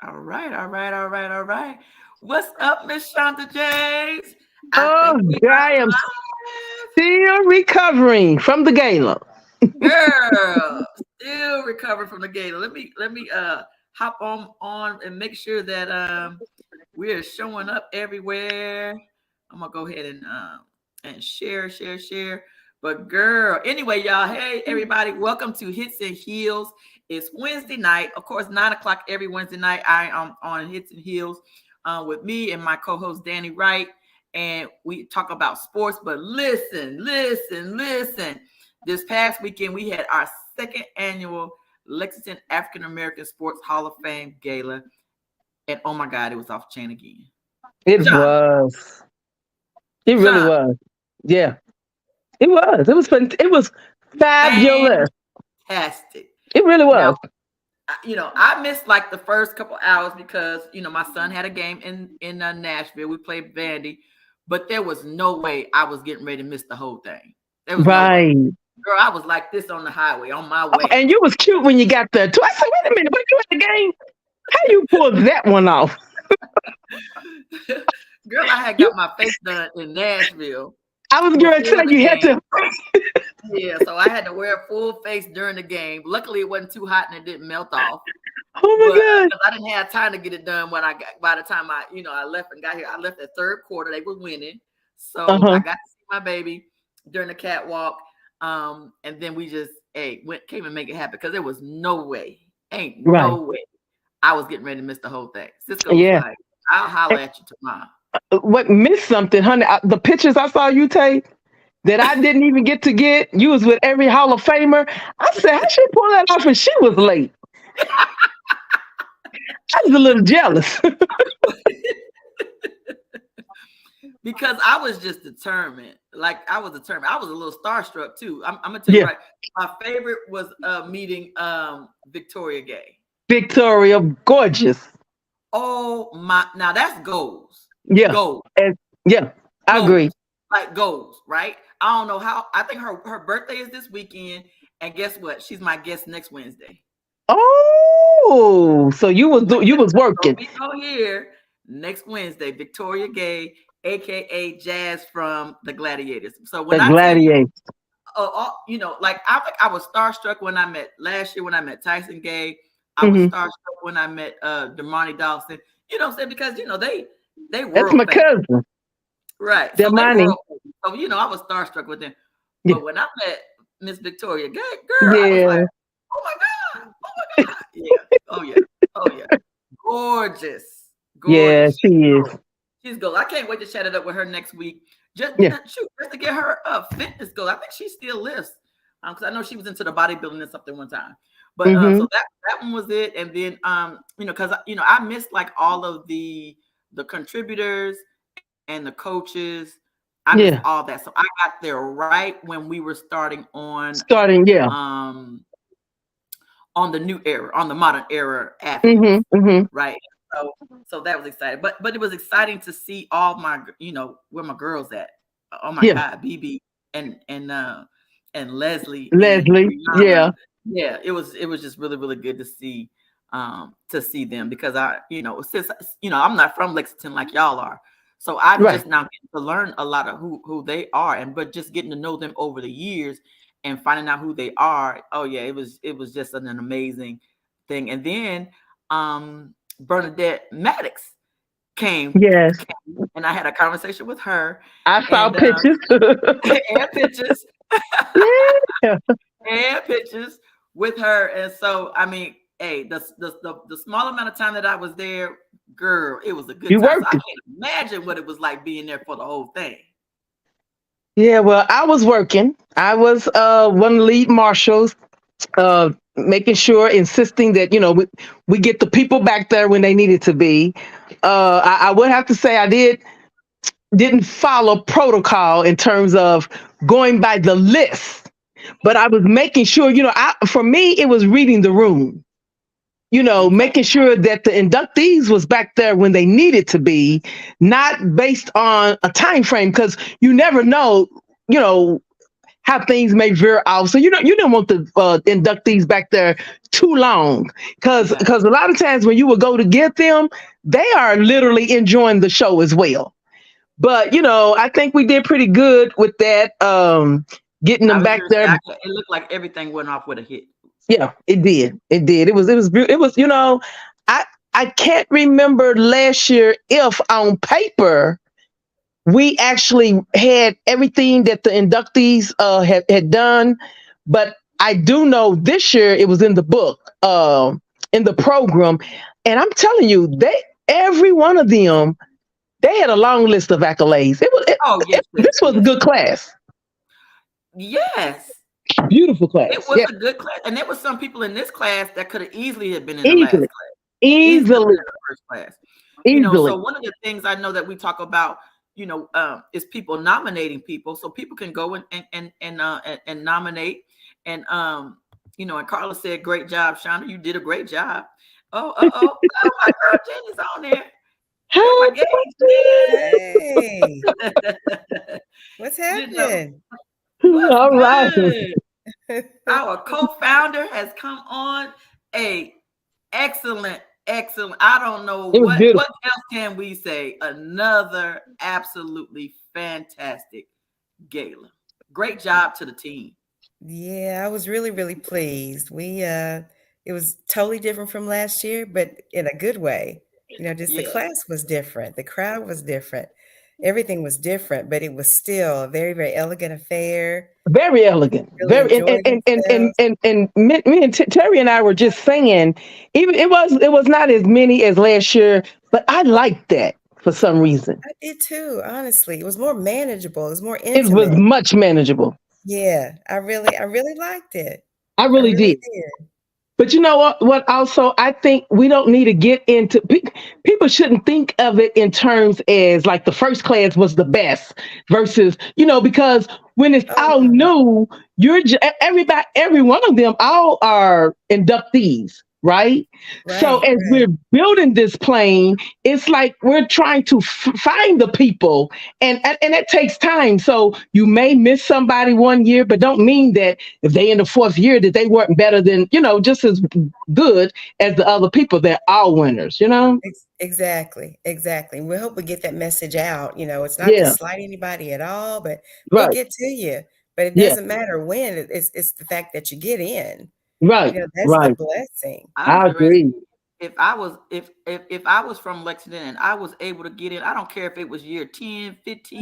All right, all right, all right, all right. What's up, Miss Shonda James? I Oh, think we I am are still recovering from the gala. live. Girl, still recovering from the gala. Let me hop on and make sure that we are showing up everywhere. I'm gonna go ahead and share. But girl, anyway, y'all, hey everybody, welcome to Hits and Heels. It's Wednesday night, of course, 9 o'clock every Wednesday night. I am on Hits and Heels with me and my co-host Danny Wright, and we talk about sports. But listen. This past weekend, we had our second annual Lexington African American Sports Hall of Fame Gala, and oh my God, it was off chain again. It John, was. It really John, was. Yeah, it was. It was fun. It was fabulous. fantastic. It really Now, was. I missed like the first couple hours because my son had a game in Nashville. We played Vandy, but there was no way I was getting ready to miss the whole thing. There was no way. Right. Girl, I was like this on the highway on my Oh, way. and you was cute when you got there too. I said, wait a minute, but you at the game? How you pulled that one off? Girl, I had You, got my face done in Nashville I was going to before tell the you had game. to. Yeah, so I had to wear a full face during the game. Luckily, it wasn't too hot and it didn't melt off. Oh my But God. because I didn't have time to get it done when I got by the time I left and got here, I left the third quarter. They were winning, Uh so I huh. got to see my baby during the catwalk. And then we just came and make it happen because there was no way, ain't Right. no way I was getting ready to miss the whole thing. Cisco was Yeah. like, "I'll holler at you tomorrow." What missed something, honey? The pictures I saw you take that I didn't even get to get. You was with every Hall of Famer. I said, how she pull that off and she was late? I was a little jealous. Because I was just determined. Like I was determined. I was a little starstruck too. I'm gonna tell you Yeah. right. My favorite was meeting Victoria Gay. Victoria, gorgeous. Oh my! Now that's goals, Yeah. goals, And yeah, I goals, agree. like goals, right? I don't know how. I think her birthday is this weekend, and guess what? She's my guest next Wednesday. Oh, so you was So working we go here next Wednesday. Victoria Gay, aka Jazz from the Gladiators. So when the I tell you, gladiator. like I think I was starstruck when I met last year when I met Tyson Gay. I was Hmm. starstruck when I met Dermonti Dawson. You know what I'm saying? Because they That's world my famous. cousin, Right. So they Demani. world famous. So I was starstruck with them. Yeah, But when I met Miss Victoria Gay, girl, I was like, yeah, oh my God. Oh my God. Yeah. Oh yeah. Oh yeah. Gorgeous. yeah. Gorgeous. She is. She's gold. I can't wait to chat it up with her next week. Yeah, Just to get her fitness goals. I think she still lifts. Because I know she was into the bodybuilding or something one time. But hmm, so that one was it. And then because I missed like all of the contributors and the coaches. I missed yeah. all that. So I got there right when we were starting Starting, yeah. um on the new era, on the modern era Hmm, athletes, hmm. right? So so that was exciting. But it was exciting to see all my where my girls at. Oh my Yeah, God, BB and Leslie and Leslie. Brianna. Yeah, Yeah, it was just really, really good to see them because since I'm not from Lexington like y'all are. So I'm right. just now getting to learn a lot of who they are but just getting to know them over the years and finding out who they are. Oh yeah, it was just an amazing thing. And then Bernadette Maddox Yes, came and I had a conversation with her I saw and pictures. and pictures Yeah, and pictures with her. And so I mean, hey, the small amount of time that I was there, girl, it was a good you time. So I worked. can't imagine what it was like being there for the whole thing. Yeah, well, I was working. I was one of the lead marshals, making sure, insisting that we get the people back there when they needed to be. I would have to say I didn't follow protocol in terms of going by the list, but I was making sure. For me, it was reading the room. Okay. Making sure that the inductees was back there when they needed to be, not based on a time frame, because you never know, you know, how things may veer off. So you don't want the inductees back there too long Yeah. because a lot of times when you would go to get them, they are literally enjoying the show as well. But I think we did pretty good with that. Getting I them was back gonna say there. it looked like everything went off with a hit. Yeah, it did. It did. It was. I I can't remember last year if on paper we actually had everything that the inductees had done, but I do know this year it was in the book, in the program, and I'm telling you, they every one of them they had a long list of accolades. Oh yes, yes, This was a yes, good class, yes. beautiful It class. was Yeah, a good class, and there was some people in this class that could have easily have been in the last easily, class, easily have been easily, in the first class. So easily. one of the things I know that we talk about, is people nominating people, so people can go and nominate, and and Carla said, "Great job, Shonda. You did a great job." Oh, my girl Jenny's on there. There's my gay Hey, Jen. what's you know happening? what's All right, good. Our co-founder has come on. A excellent, excellent. I don't know it was what beautiful. else can we say. Another absolutely fantastic gala. Great job to the team. Yeah, I was really, really pleased. It was totally different from last year, but in a good way. Just the Yes. class was different, the crowd was different, everything was different, but it was still a very, very elegant affair. Very elegant, Really very enjoyed themselves. me and Terry and I were just saying, even it was not as many as last year, but I liked that for some reason. I did too, honestly. It was more manageable. It was more It was intimate. much manageable. Yeah, I really liked it. I I really really did. did. But you know what? What also I think we don't need to get into. People shouldn't think of it in terms as like the first class was the best versus because when it's Oh all no. new, everybody, every one of them, all are inductees, right? So Right, as right. we're building this plane, it's like we're trying to find the people, and that takes time. So you may miss somebody one year, but don't mean that if they in the fourth year that they weren't better than just as good as the other people. They're all winners. Exactly, exactly. We hope we get that message out. It's not to Yeah, slight anybody at all, but we'll right. get to you. But it Yeah, doesn't matter when. It's the fact that you get in. right, That's the right. blessing. I was I getting ready to agree. say, if I was from Lexington and I was able to get in, I don't care if it was year 10,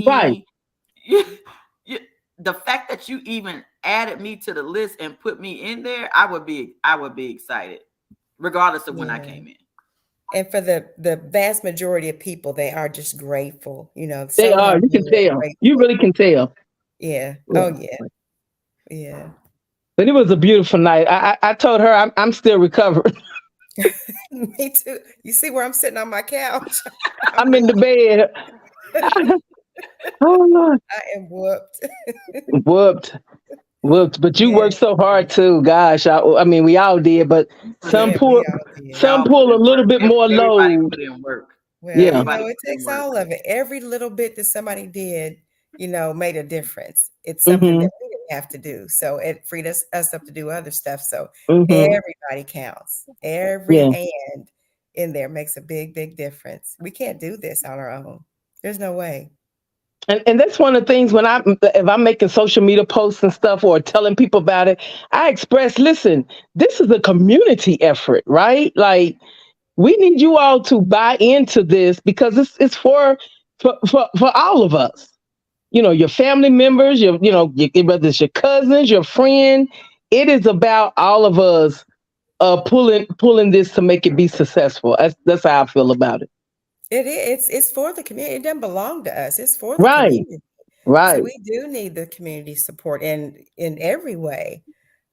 Right. 15. you, you, the fact that you even added me to the list and put me in there, I would be excited, regardless of when I Yeah. came in. And for the vast majority of people, they are just grateful. They So are. You can humbling and tell. You grateful. really can tell. Yeah. Yeah. Oh yeah. Yeah. But it was a beautiful night. I told her I'm still recovering. Me too. You see where I'm sitting on my couch? I'm I'm in the whooped. bed. Oh Lord. I am whooped. Whooped. Whooped. But you Yeah. worked so hard too. Gosh. I mean, we all did, but some Yeah, pull we all We did. some all put pull a in little work. bit more Everybody load. put in work. Well, Yeah. Everybody it put in takes work. all of it. Every little bit that somebody did, made a difference. It's something Mm-hmm. that we didn't have to do. So it freed us up to do other stuff. So Mm-hmm. everybody counts. Every Yeah. and in there makes a big, big difference. We can't do this on our own. There's no way. And that's one of the things when if I'm making social media posts and stuff or telling people about it, I express, listen, this is a community effort, right? Like we need you all to buy into this because it's for all of us. Your family members, whether it's your cousins, your friend, it is about all of us pulling this to make it be successful. That's how I feel about it. It is. It's for the community. It doesn't belong to us. It's for the Right, community. So right. we do need the community support in every way.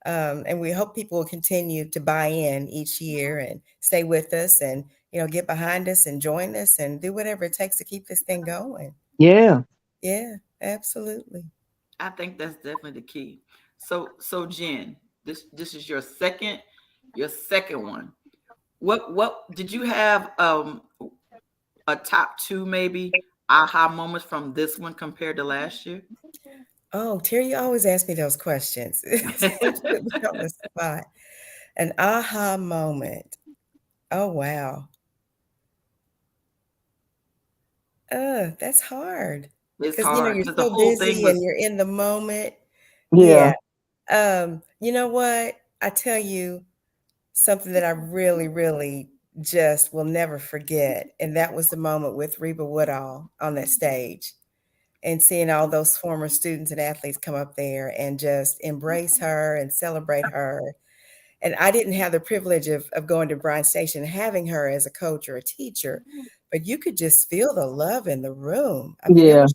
And we hope people will continue to buy in each year and stay with us and get behind us and join us and do whatever it takes to keep this thing going. Yeah. Yeah, absolutely. I think that's definitely the key. So Jen, this is your second one. What did you have a top two maybe aha moments from this one compared to last year? Oh, Terry, you always ask me those questions. You put me on the spot. An aha moment. Oh wow. That's hard. It's Because hard you're because the so whole thing busy and was you're in the moment. Yeah. Yeah. You know what? I tell you something that I really, really just will never forget. And that was the moment with Reba Woodall on that stage and seeing all those former students and athletes come up there and just embrace her and celebrate her. And I didn't have the privilege of going to Bryan Station and having her as a coach or a teacher, but you could just feel the love in the room. I mean, Yeah.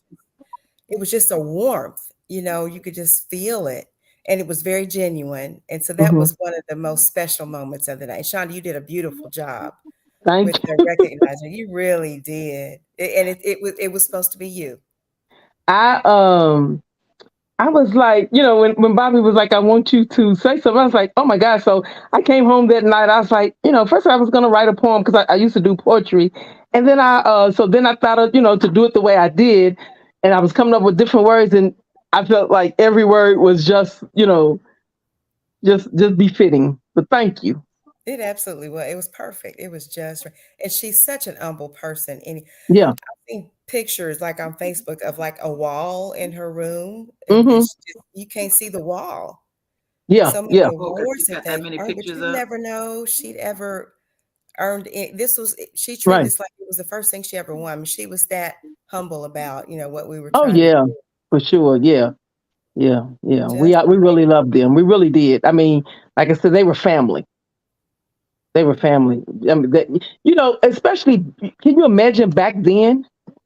it was just a warmth, you could just feel it. And it was very genuine. And so that Hmm. was one of the most special moments of the night. Shonda, you did a beautiful job with Thank the you. recognizing. You really did. And it was supposed to be you. I I was like, when Bobby was like, I want you to say something, I was like, oh my God. So I came home that night. I was like, first I was going to write a poem because I used to do poetry. And then I thought of, to do it the way I did. And I was coming up with different words. And I felt like every word was just, just befitting. But thank you. It absolutely was. It was perfect. It was just right. And she's such an humble person. And Yeah. I've seen pictures like on Facebook of like a wall in her room, and Hmm. you can't see the wall. Yeah. So many Yeah. oh, because awards she's and got that things many earned, but pictures you up. never know she'd ever earned it. She treated Right. this like it was the first thing she ever won. I mean, she was that humble about, what we were Oh, trying to yeah. do. For sure. Yeah. Yeah. Yeah. We, Just we really loved them. We really did. I mean, like I said, they were family. They were family. I mean, especially, can you imagine back then?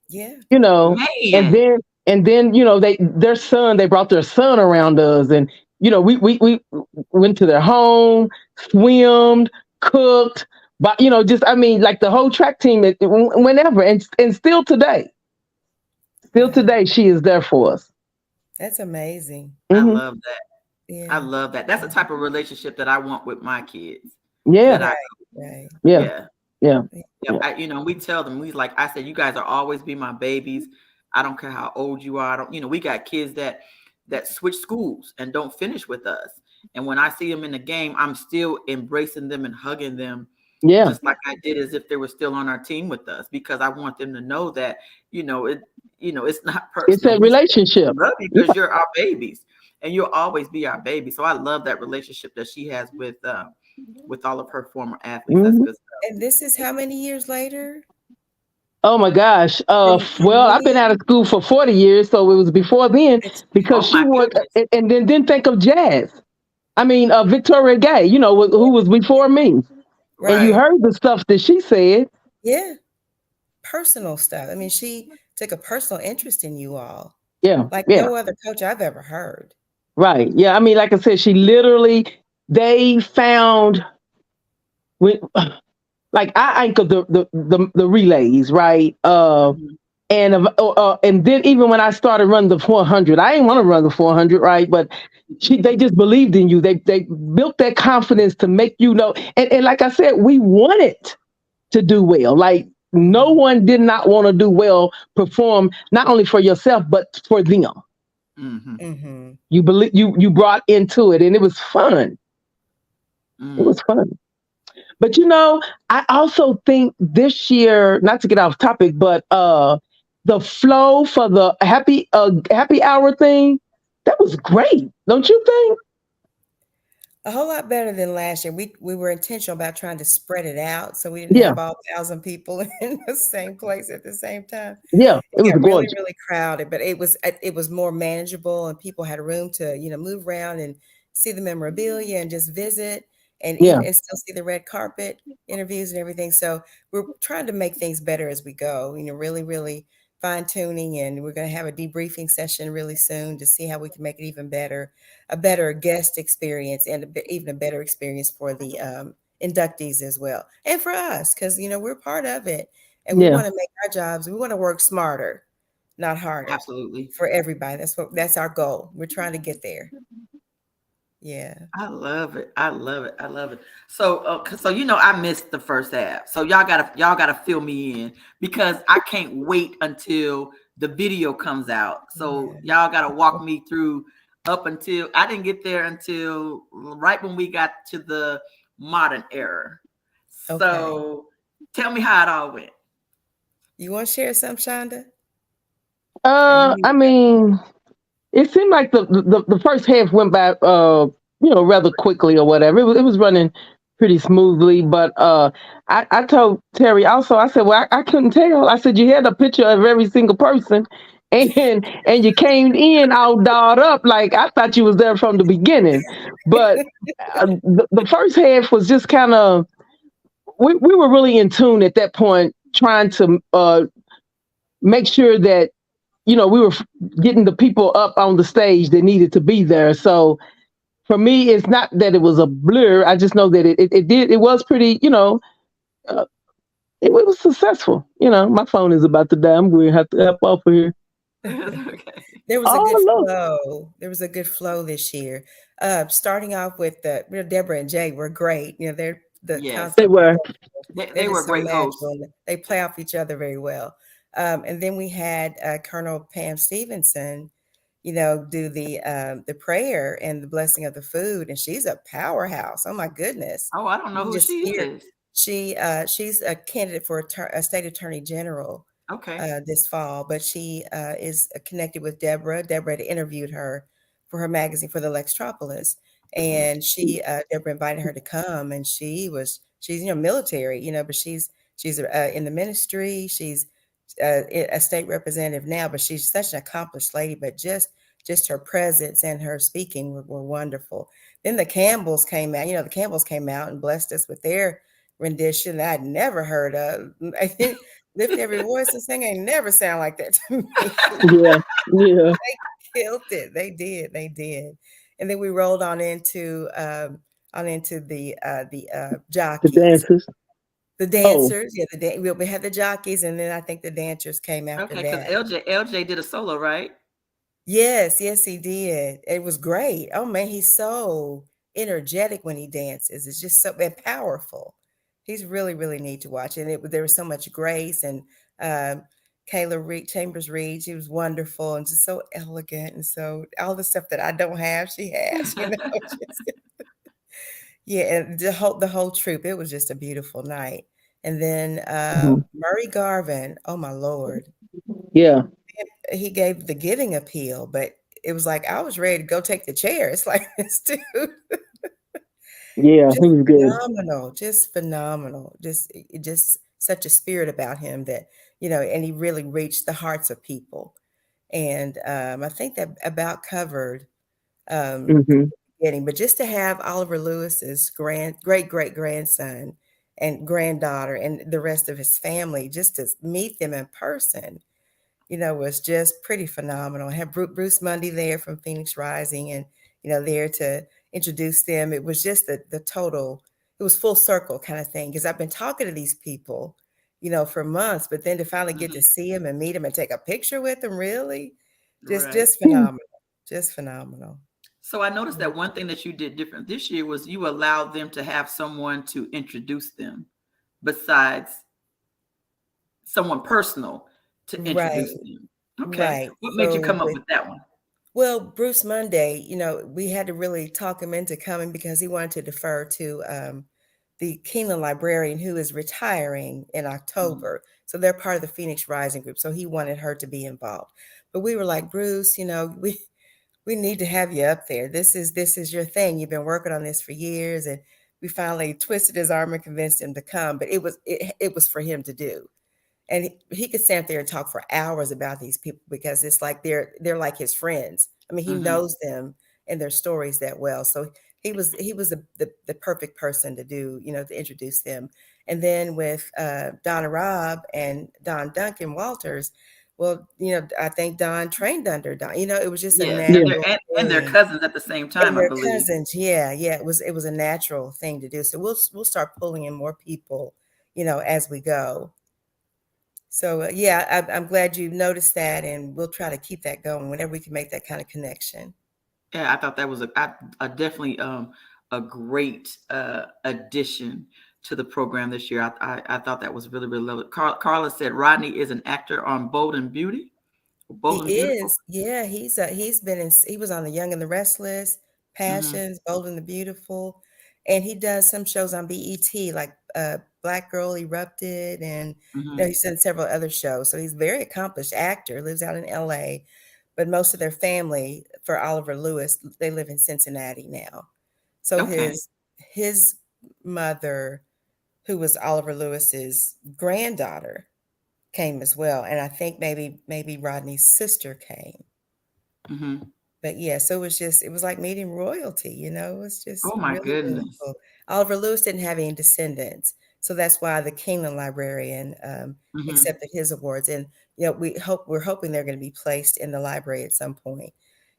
yeah, You know, and Man, then they brought their son around us, and we went to their home, swimmed, cooked, but just I mean, like the whole track team, whenever, and still wow. today, she is there for us. That's amazing. I Hmm. love that. I Yeah. love that. That's the type of relationship that I want with my kids. That Yeah, I, Right. Right. yeah, yeah. yeah, Yep. yeah, We tell them, like I said, you guys are always be my babies. I don't care how old you are. I don't, we got kids that switch schools and don't finish with us. And when I see them in the game, I'm still embracing them and hugging them, yeah. just like I did as if they were still on our team with us, because I want them to know that, it, it's not It's personal. that We relationship. love you Yeah, because you're our babies, and you'll always be our baby. So I love that relationship that she has with all of her former athletes. That's mhm. good stuff. And this is how many years later Oh my gosh. from Well, I've been out when? of school for 40 years, so it was before then because Oh she my would, goodness. and then think of Jazz. I mean, Victoria Gay, who was before me. And you Right. Right. heard the stuff that she said. Yeah. Personal stuff. I mean, she took a personal interest in you all, Yeah, like yeah, no other coach I've ever heard. right. Yeah, I mean, like I said, they found, when, like I anchored the relays, right? Mhm. And then even when I started running the 400, I didn't want to run the 400, right? But they just believed in you. They built that confidence to make you know. And like I said, we wanted to do well. Like no Mhm. one did not want to do well, perform not only for yourself but for them. Mhm. Mhm. You brought into it, and it was fun. It was Mm. fun. But I also think this year, not to get off topic, but the flow for the happy hour thing, that was great. Don't you think? A whole lot better than last year. We were intentional about trying to spread it out so we didn't Yeah, have all 1,000 people in the same place at the same time. yeah, It it was got really, gorgeous. really crowded, but it was more manageable and people had room to, move around and see the memorabilia and just visit and Yeah, even and still see the red carpet interviews and everything. So we're trying to make things better as we go, really, really fine tuning. And we're going to have a debriefing session really soon to see how we can make it even better, a better guest experience and even a better experience for the inductees as well. And for us, because, we're part of it and we yeah. want to make our jobs, we want to work smarter, not harder Absolutely. for everybody. That's our goal. We're trying to get there. Yeah. I love it. I love it. I love it. So, so I missed the first half. So y'all gotta fill me in because I can't wait until the video comes out. So Yeah. y'all gotta walk me through up until I didn't get there until right when we got to the modern era. Okay. So tell me how it all went. You want to share some, Shonda? Or I you? mean, it seemed like the first half went by, rather quickly or whatever. It was running pretty smoothly, but I told Terry also. I said, well, I couldn't tell. I said you had a picture of every single person, and you came in all dolled up like I thought you was there from the beginning. But the first half was just kind of we were really in tune at that point, trying to make sure that we were getting the people up on the stage that needed to be there. So for me, it's not that it was a blur. I just know that it was pretty, uh, it was successful. My phone is about to die. I'm going to have to up off of here. Okay. There was a good Oh, look. flow. There was a good flow this year. Starting off with Deborah and Jay were great. They're the Yes, They constant were. performers. they They're were just so great magical. hosts. And they play off each other very well. And then we had Colonel Pam Stevenson, do the prayer and the blessing of the food, and she's a powerhouse. Oh my goodness! Oh, I don't know You can who just she hear is. she's a candidate for a state attorney general Okay. this fall, but she is connected with Deborah. Deborah had interviewed her for her magazine for the Lextropolis, Mhm. and Deborah invited her to come, and she's military, but she's in the ministry. She's a state representative now, but she's such an accomplished lady. But just her presence and her speaking were wonderful. Then the Campbells came out. The Campbells came out and blessed us with their rendition that I'd never heard of. I think lift every voice and sing ain't never sound like that to me. Yeah. Yeah. They killed it. They did. They did. And then we rolled on into the The jockeys, dancers. the Oh, dancers. Yeah, we had the jockeys, and then I think the dancers came after Okay, because that. LJ did a solo, right? Yes, yes, he did. It was great. Oh man, he's so energetic when he dances. It's just so and powerful. He's really, really neat to watch. And there was so much grace and um Kayla Reed, Chambers Reed, she was wonderful and just so elegant and so all the stuff that I don't have, she has, just, yeah, and the whole troop. It was just a beautiful night. And then mhm. Murray Garvin, oh my Lord, Yeah. he gave the giving appeal, but it was like I was ready to go take the chair. It's like this dude, Yeah. He just was good. phenomenal, just phenomenal, just such a spirit about him that and he really reached the hearts of people. And I think that about covered Hmm. getting, but just to have Oliver Lewis's great great grandson and granddaughter and the rest of his family, just to meet them in person was just pretty phenomenal. I had Bruce Mundy there from Phoenix Rising and, there to introduce them. It was just the total, it was full circle kind of thing. Cause I've been talking to these people, for months, but then to finally get to Mhm. see them and meet them and take a picture with them, really just, Right. just phenomenal, just phenomenal. So I noticed Yeah. that one thing that you did different this year was you allowed them to have someone to introduce them besides someone personal to introduce Right. them. Okay. Right. What made you So come up with with that one? Well, Bruce Monday, we had to really talk him into coming because he wanted to defer to the Keeneland librarian who is retiring in Mhm. October. So they're part of the Phoenix Rising group. So he wanted her to be involved. But we were like, Bruce, we need to have you up there. This is your thing. You've been working on this for years, and we finally twisted his arm and convinced him to come. But it was for him to do, and he could stand there and talk for hours about these people because it's like they're like his friends. I mean, he Mhm. knows them and their stories that well. So he was the perfect person to do, to introduce them. And then with Donna Robb and Don Duncan Walters, well, I think Don trained under Don. It was just a Yes, Yeah. natural and they're thing. cousins at the same And time, I their believe. cousins, yeah, yeah. It was a natural thing to do. So we'll start pulling in more people, as we go. So yeah, I'm glad you noticed that, and we'll try to keep that going whenever we can make that kind of connection. Yeah, I thought that was a definitely a great addition to the program this year. I thought that was really really lovely. Carla said Rodney is an actor on Bold and Beauty, He Bold and Beautiful. is, yeah. He was on The Young and the Restless, Hmm. Passions, Bold and the Beautiful, and he does some shows on BET, like Black Girl Erupted, and Mm-hmm. he's done several other shows. So he's a very accomplished actor. Lives out in LA, but most of their family for Oliver Lewis, they live in Cincinnati now. So Okay. his mother, who was Oliver Lewis's granddaughter, came as well, and I think maybe Rodney's sister came. Mm-hmm. But yeah, so it was like meeting royalty, it was just Oh my really, really goodness. cool. Oliver Lewis didn't have any descendants, so that's why the Kingland Librarian Mm-hmm. accepted his awards. And we're hoping they're going to be placed in the library at some point,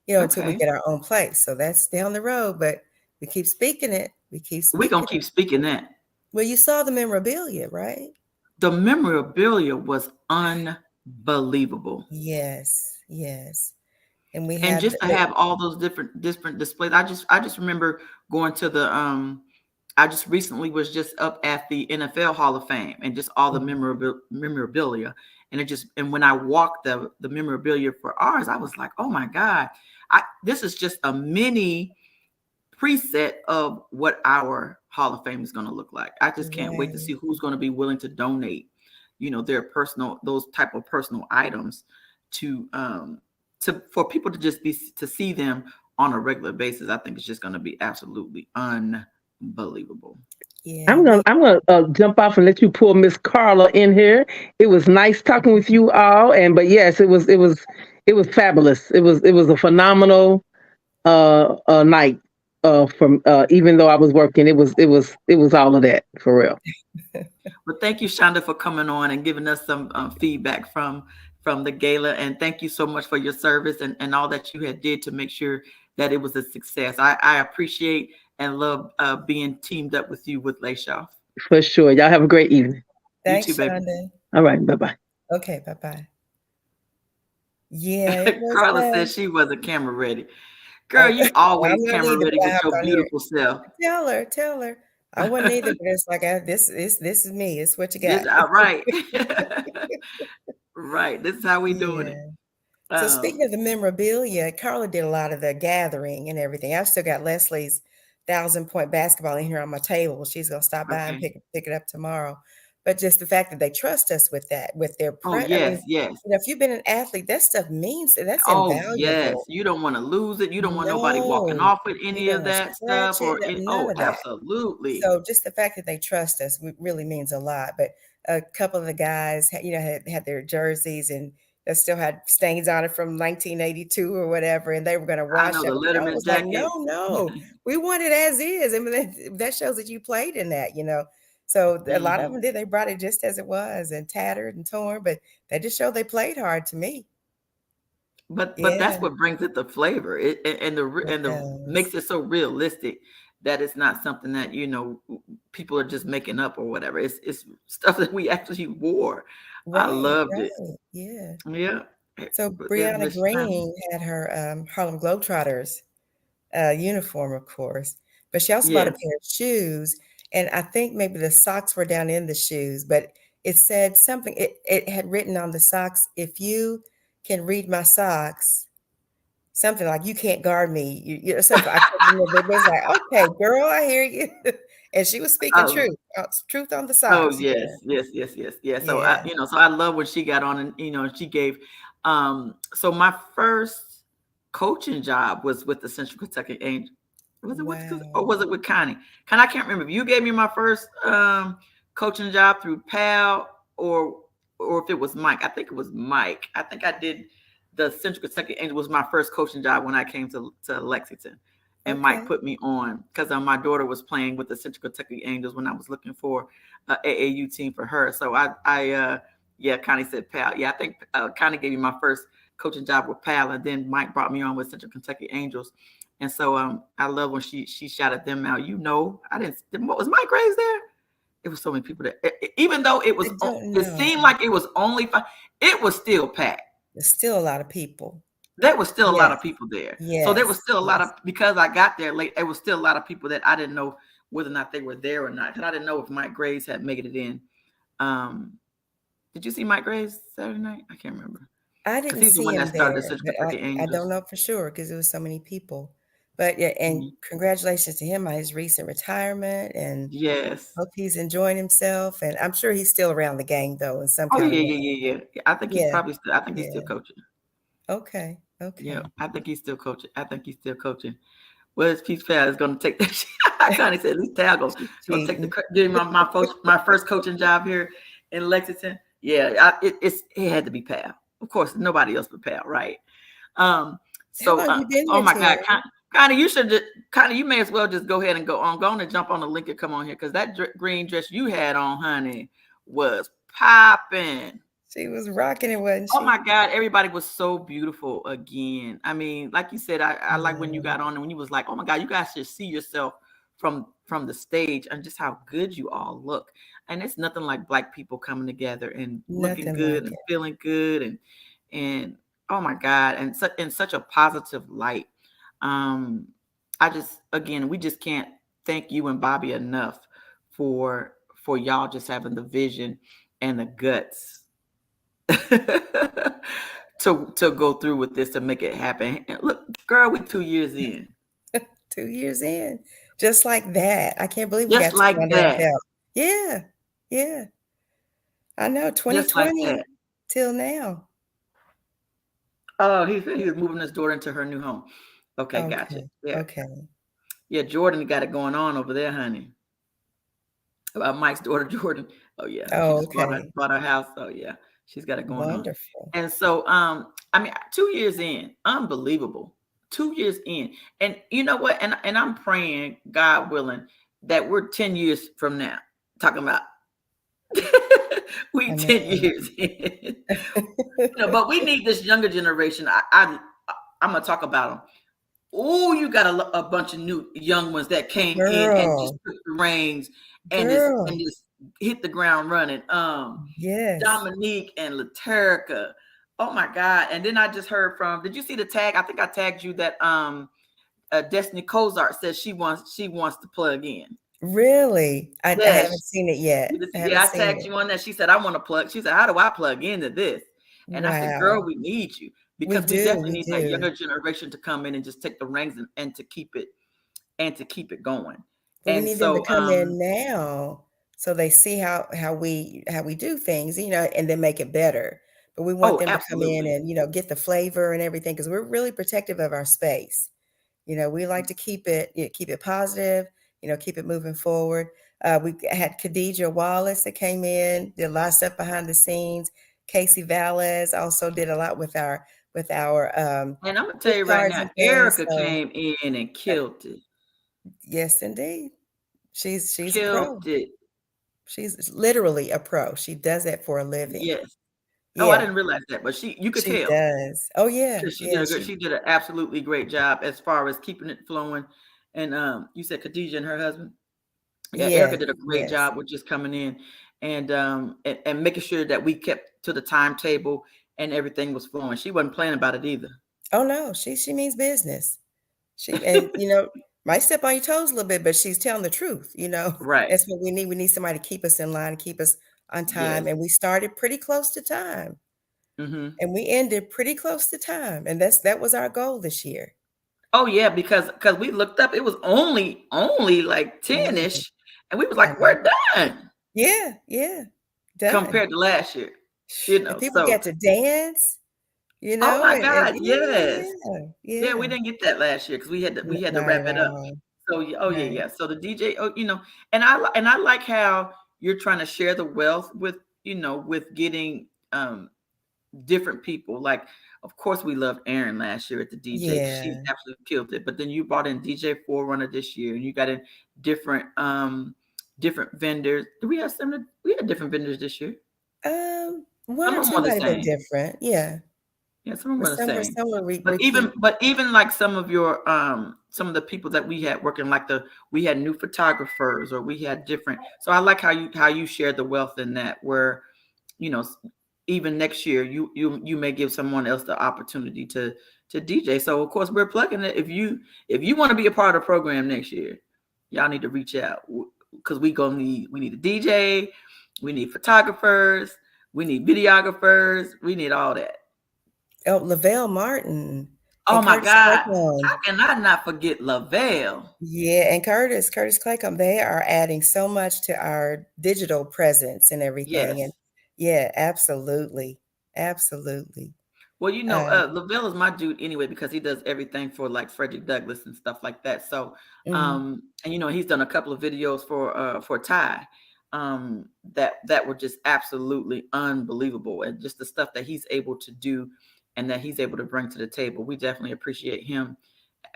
until we Okay. get our own place. So that's down the road, but we keep speaking it. We keep We're gonna speaking it. keep speaking that. Well, you saw the memorabilia, right? The memorabilia was unbelievable. Yes, yes. And we And have just to have all those different displays. I just remember going to the I just recently was just up at the NFL Hall of Fame and just all the memorabilia. And and when I walked the memorabilia for ours, I was like, oh my God, this is just a mini preset of what our Hall of Fame is going to look like. I just can't wait to right. see who's going to be willing to donate, their personal, those type of personal items to for people to just be to see them on a regular basis. I think it's just going to be absolutely unbelievable. Yeah, we I'm gonna jump off and let you pull Miss Carla in here. It was nice talking with you all, and but yes, it was fabulous. It was a phenomenal night. From even though I was working, it was all of that for real. But thank you, Shonda, for coming on and giving us some feedback from the gala, and thank you so much for your service and all that you had did to make sure that it was a success. I appreciate and love being teamed up with you with Layshaw. For sure. Y'all have a great evening. You too, Thanks, baby. Shonda. All right. Bye bye. Okay, bye-bye. Yeah, it was Carla said she wasn't camera ready. Girl, oh, you I'm always not camera either, ready but I with hopped your on here. beautiful self. Tell her. I wasn't either, but it's like this is me. It's what you got. This right. Right. This is how we doing it. Yeah. So Um, speaking of the memorabilia, Carla did a lot of the gathering and everything. I've still got Leslie's 1,000 point basketball in here on my table. She's gonna stop by and okay. pick it up tomorrow. But just the fact that they trust us with that, with their Oh I yes, mean, yes. if you've been an athlete, that stuff means that's Oh yes. invaluable. You don't want to lose it. You don't want nobody walking No, off with you any don't of want to that stuff scratch it, none oh, of that. absolutely. So just the fact that they trust us really means a lot. But a couple of the guys, had their jerseys and that still had stains on it from 1982 or whatever, and they were going to I wash know them. the And I Letterman was like, no, jackets. no, we want it as is. I mean, that shows that you played in that. So a lot of Hmm. them did. They brought it just as it was and tattered and torn, but they just showed they played hard to me. But Yeah, that's what brings it the flavor. it And the does. makes it so realistic that it's not something that people are just making up or whatever. It's stuff that we actually wore. I Right, loved it. right. Yeah. Yeah. So But there's Brianna Miss Shonda. Green had her Harlem Globetrotters uniform, of course, but she also bought a Yes. pair of shoes, and I think maybe the socks were down in the shoes, but it said something. It had written on the socks, "If you can read my socks," something like "You can't guard me," something. I couldn't remember. It was like, "Okay, girl, I hear you," and she was speaking Oh, truth on the oh socks. yes, yes, yes, yes, yes. So Yeah. so I love when she got on and she gave so my first coaching job was with the Central Kentucky Angel. Was it with or Wow. was it with Connie? I can't remember. If you gave me my first coaching job through Pal or if it was Mike. I think it was Mike. I think I did the Central Kentucky Angel was my first coaching job when I came to Lexington. And Mike Okay. put me on because my daughter was playing with the Central Kentucky Angels when I was looking for a AAU team for her. So yeah, Connie said Pal. Yeah, I think Connie gave me my first coaching job with Pal, and then Mike brought me on with Central Kentucky Angels. And so I love when she shouted them out. I didn't. What was Mike Graves there? It was so many people that even though I don't it know. seemed like it was only 5, it was still packed. There's still a lot of people. There was still a lot Yes. of people there. So there was Yes. still a lot of Yes. because I got there late. There was still a lot of people that I didn't know whether or not they were there or not. Because I didn't know if Mike Graves had made it in. Um, did you see Mike Graves Saturday night? I can't remember I because didn't he's the see one that him started the there, Central but Kentucky I don't Angels. know for sure because there was so many people. But yeah, and Mhm. congratulations to him on his recent retirement, and Yes. hope he's enjoying himself. And I'm sure he's still around the gang though in some Oh kind yeah, of yeah, way. yeah, yeah. Yeah, I think he's Yeah, probably still. I think he's still yeah. coaching. Okay, Yeah, okay. I think he's still coaching. I think he's still coaching. Well, his Peach Pal is going to take that shit. I kind of said, at least Tal She's going to take cheating. give my first coaching job here in Lexington. Yeah, it had to be Pal. Of course, nobody else but Pal, right? Um, How so long you been oh here, my God, Terry? kind of you should just kind of you may as well just go ahead and go on and jump on the link and come on here because that green dress you had on, honey, was popping. She was rocking it, wasn't Oh my she? God, everybody was so beautiful again. I mean, like you said, I like when you Yeah, got on and when you was like, oh my God, you guys should see yourself from the stage and just how good you all look. And it's nothing like Black people coming together and looking nothing good like and it. feeling good and oh my God, and in such a positive light. Um, I just again, we just can't thank you and Bobby enough for y'all just having the vision and the guts to go through with this to make it happen. And look, girl, we 2 years in. 2 years in, just like that. I can't believe we Just got two like under our that. belt. Yeah, yeah. I know. Just like 2020 that. till now. Oh, he was moving his daughter into her new home. Okay, gotcha. Okay, Yeah. okay. Yeah, Jordan got it going on over there, honey. About Mike's daughter, Jordan. Oh yeah. She Oh, just okay. bought her house. Oh yeah. She's got it going on. Wonderful. And so I mean 2 years in, unbelievable. 2 years in. And you know what? And I'm praying, God willing, that we're 10 years from now talking about we I 10 know. years in. But we need this younger generation. I'm gonna talk about them. Oh, you got a bunch of new young ones that came in and just Girl, took the reins and girl. just hit the ground running. Yes. Dominique and Laterica. Oh my God. And then I just heard from, did you see the tag? I think I tagged you that Destiny Cozart says she wants to plug in. Really? I haven't Yes. seen it yet. I haven't Yeah, I seen tagged it. you on that. She said, I want to plug. She said, how do I plug into this? And I said, girl, Wow. we need you We because we do, definitely we need that do. younger generation to come in and just take the reins and to keep it going. But we And need them to so come in now so they see how we do things, and then make it better. But we want oh, them to come in absolutely. and, get the flavor and everything because we're really protective of our space. We like to keep it positive, keep it moving forward. We had Khadijah Wallace that came in, did a lot of stuff behind the scenes. Casey Valles also did a lot with our And I'm gonna tell gift you right cards now, and things. Erica So came in and uh, killed it. yes, indeed, she's a Killed pro. it. She's literally a pro. She does it for a living. Yes. Oh, I Yeah, didn't realize that, but you could she tell does. Oh yeah, because yeah. she did an absolutely great job as far as keeping it flowing. And you said Khadijah and her husband. Yeah, Erica Yes, did a great yes. job with just coming in and making sure that we kept to the timetable and everything was flowing. She wasn't playing about it either. Oh no, she means business. And might step on your toes a little bit, but she's telling the truth. Right. That's what we need. We need somebody to keep us in line, keep us on time. Yes. And we started pretty close to time, Hmm. and we ended pretty close to time. And that was our goal this year. Oh yeah, because we looked up, it was only like Mm, 10-ish, and we was I like, know. we're done Yeah, yeah, done. compared to last year. And people So get to dance, oh my and God, yes. yeah, Yeah, we yeah. didn't get that last year because we had to Not wrap at it up. all. So oh yeah, Right. yeah. So the DJ, and I like how you're trying to share the wealth with with getting different people. Like, of course, we loved Erin last year at the DJ because she Yeah. absolutely killed it. But then you brought in DJ Forerunner this year, and you got in different different vendors. Do we have some? We had different vendors this year. One Some or of them two were the might have been same. different. Yeah. Yeah, some of them But were the same. some were But repeat. even like some of the people that we had working, like we had new photographers or we had different. So I like how you shared the wealth in that, where you know even next year you may give someone else the opportunity to DJ. So of course we're plugging it. If you want to be a part of the program next year, y'all need to reach out because we need a DJ, we need photographers, we need videographers, we need all that. Oh, Lavelle Martin. Oh and my Curtis God. Claycomb. How can I not forget Lavelle? Yeah, and Curtis Claycomb, they are adding so much to our digital presence and everything. And Yes. yeah, absolutely. Absolutely. Well, you know, Uh, Lavelle is my dude anyway because he does everything for like Frederick Douglass and stuff like that. So, mhm. and you know, he's done a couple of videos for Ty, that were just absolutely unbelievable, and just the stuff that he's able to do and that he's able to bring to the table. We definitely appreciate him,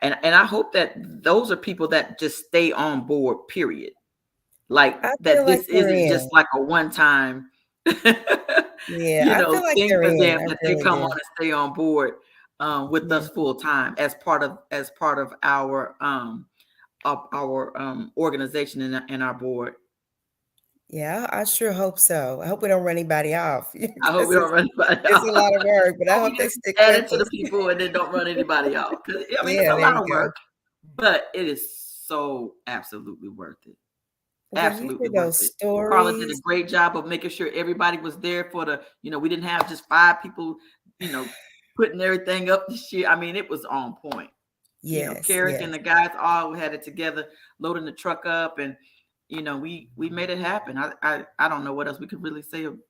and I hope that those are people that just stay on board. Period. Like I feel that like this they're isn't just in. like a one time Yeah, I feel like thing they're for in. them, I that they really come on do. and stay on board with Yeah. us full time as part of our organization and our board. Yeah, I sure hope so. I hope we don't run anybody off I hope because we don't run anybody it's a off. lot of work, but I Hope we hope they just stick add with it to the us. people and then don't run anybody off. Because I mean, it's Yeah, a there lot you of go. work, but it is so absolutely worth it. When you Absolutely hear worth those it. Carla did a stories, great job of making sure everybody was there for we didn't have just 5 people, putting everything up this year. I mean, it was on point. yes, Carrick and yes. the guys all had it together, loading the truck up, and we made it happen. I don't know what else we could really say about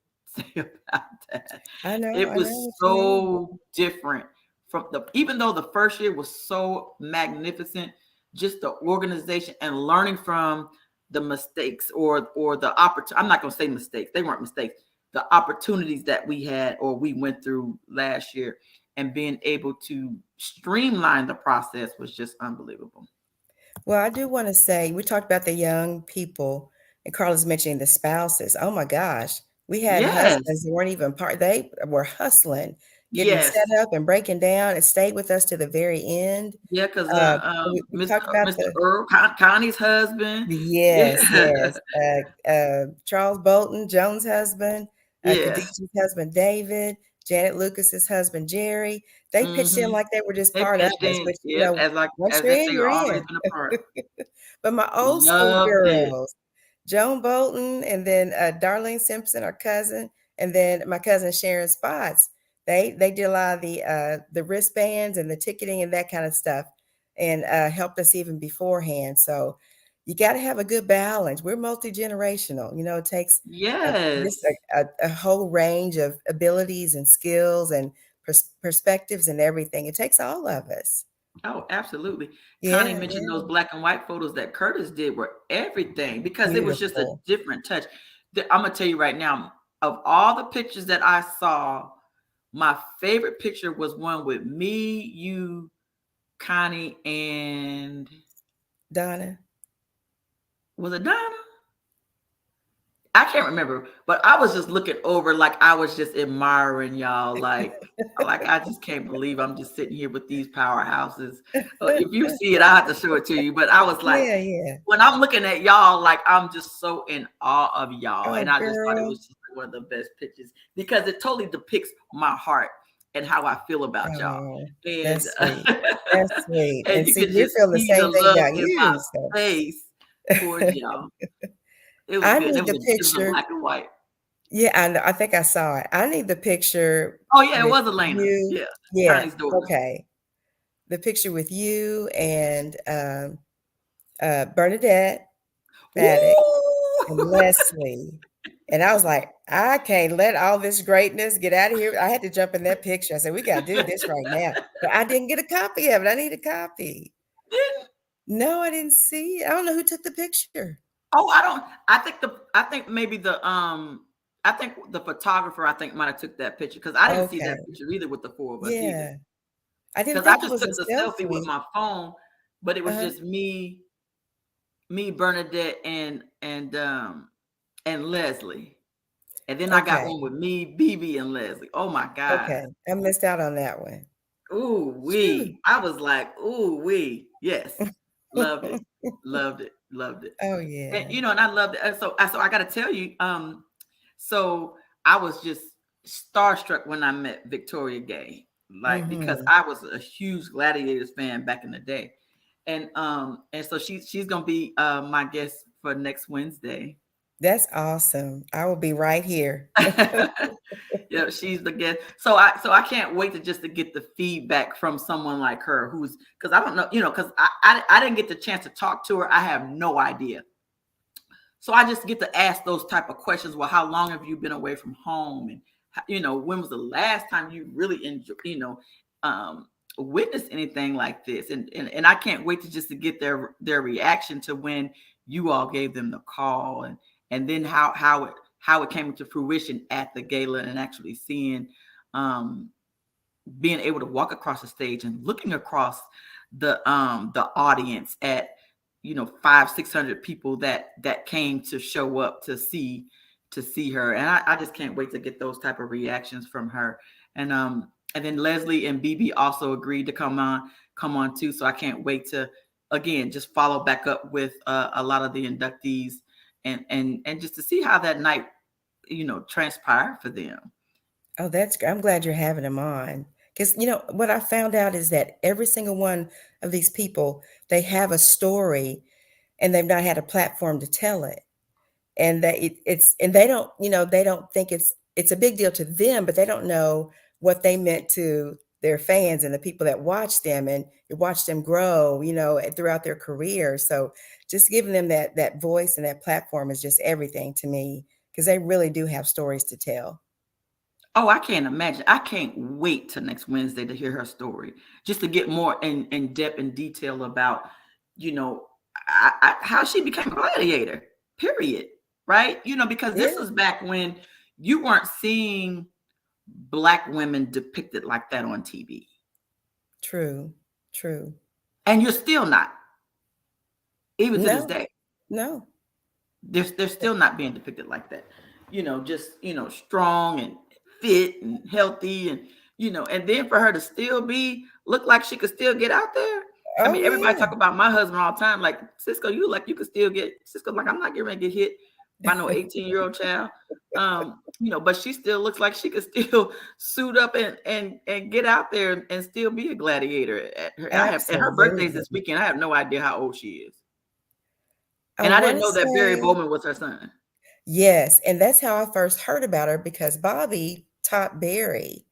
that. It I know was what you mean. so different from even though the first year was so magnificent, just the organization and learning from the mistakes or the opportunity. I'm not going to say mistakes. They weren't mistakes. The opportunities that we had or we went through last year and being able to streamline the process was just unbelievable. Well, I do want to say we talked about the young people, and Carla's mentioning the spouses. Oh my gosh, we had Yes. husbands who weren't even part. They were hustling, getting Yes. set up and breaking down, and stayed with us to the very end. Yeah, because We talked about Mr. the Earl, Connie's husband. yes, Yeah. yes. Charles Bolton, Joan's husband, Yes. Khadijah's husband, David, Janet Lucas's husband, Jerry. They pitched in Hmm. like they were just They part of pitched us, in, which, yep, once as you're if in, they you're always in. been a part. But my old school Loved it. girls, Joan Bolton, and then Darlene Simpson, our cousin, and then my cousin Sharon Spots. They did a lot of the wristbands and the ticketing and that kind of stuff, and helped us even beforehand. So you got to have a good balance. We're multi generational. It takes just Yes. a whole range of abilities and skills and perspectives and everything. It takes all of us. Oh, absolutely. Connie Yeah, mentioned those yeah, black and white photos that Curtis did were everything because it was just a beautiful. different touch. I'm gonna tell you right now, of all the pictures that I saw, my favorite picture was one with me, you, Connie, and Donna. was it Donna? I can't remember, but I was just looking over like I was just admiring y'all. Like I just can't believe I'm just sitting here with these powerhouses. If you see it, I have to show it to you. But I was like, Yeah, yeah. when I'm looking at y'all, like I'm just so in awe of y'all. Oh, And I just thought it girl. was just one of the best pictures because it totally depicts my heart and how I feel about y'all. Oh, And that's sweet. That's sweet. and And you see, could we just feel the see the same thing love about in my you. So face towards y'all. It was I good. need the It was a picture. black and white. Yeah, I think I saw it. I need the picture Oh yeah, it with was Elena. you. Yeah, Yeah, Connie's daughter. okay. The picture with you and Bernadette Paddock and Ooh! Leslie. And I was like, I can't let all this greatness get out of here. I had to jump in that picture. I said, we got to do this right now. But I didn't get a copy of it. I need a copy. No, I didn't see it. I don't know who took the picture. Oh, I don't. I think maybe I think the photographer might have took that picture because I didn't see Okay. that picture either with the four of us either. Yeah. I didn't Because I think it just was took a the selfie with selfie. my phone, but it was Uh-huh. just me, Bernadette, and Leslie. And then I got Okay. one with me, BB, and Leslie. Oh my God. Okay. I missed out on that one. Ooh Phew. wee. I was like, ooh wee. Yes. Loved it. Loved it. Loved it. Oh, And yeah. and I loved it. And so I gotta tell you, so I was just starstruck when I met Victoria Gay, like because Mhm. I was a huge Gladiators fan back in the day. And so she's gonna be my guest for next Wednesday. That's awesome. I will be right here. Yeah, she's the guest. So I can't wait to just to get the feedback from someone like her who's because I don't know, because I didn't get the chance to talk to her. I have no idea. So I just get to ask those type of questions. Well, how long have you been away from home? And when was the last time you really enjoy, um, witnessed anything like this? And I can't wait to just to get their reaction to when you all gave them the call and then how it came to fruition at the gala and actually seeing um being able to walk across the stage and looking across the audience at 500-600 people that came to show up to see her. And I just can't wait to get those type of reactions from her. And then Leslie and BB also agreed to come on too, so I can't wait to again just follow back up with a lot of the inductees and just to see how that night transpired for them. Oh, that's great. I'm glad you're having them on. Because, what I found out is that every single one of these people, they have a story and they've not had a platform to tell it. And that and they don't think it's a big deal to them, but they don't know what they meant to their fans and the people that watch them and watch them grow, throughout their career. So just giving them that voice and that platform is just everything to me because they really do have stories to tell. Oh, I can't imagine. I can't wait till next Wednesday to hear her story, just to get more in depth and detail about, you know, how she became a gladiator. Period. Right? Because this Yeah, was back when you weren't seeing black women depicted like that on TV, true, true. and you're still not, even to this No, day. no. They're still not being depicted like that. Just strong and fit and healthy and then for her to still be look like she could still get out there. I Oh mean, everybody yeah. talk about my husband all the time. Like Cisco, you like you could still get Cisco. Like I'm not getting ready to get hit by no 18-year-old child. But she still looks like she could still suit up and get out there and still be a gladiator. And her birthday's this Absolutely. weekend. I have no idea how old she is, I and I didn't want to know that Barry say Bowman was her son. yes, and that's how I first heard about her because Bobby taught Barry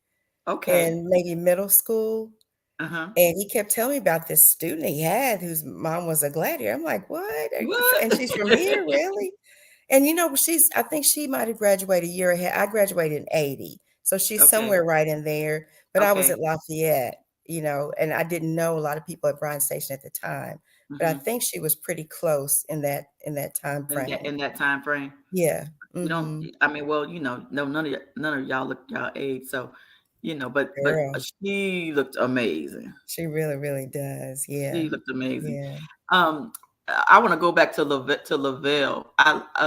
Okay. in maybe middle school, Uh-huh. and he kept telling me about this student he had whose mom was a gladiator. I'm like, "What? And What? she's from here, really?" And I think she might have graduated a year ahead. I graduated in 80. So she's Okay. somewhere right in there. But I was Okay. at Lafayette, and I didn't know a lot of people at Bryan Station at the time. But I Mhm. think she was pretty close in that time In that frame. in that time frame. Yeah. You don't Mm-hmm. I mean, well, no, none of y'all look y'all age, so but Girl. she looked amazing. She really, really does. She Yeah. looked amazing. Yeah. Um, I want to go back to Lavelle.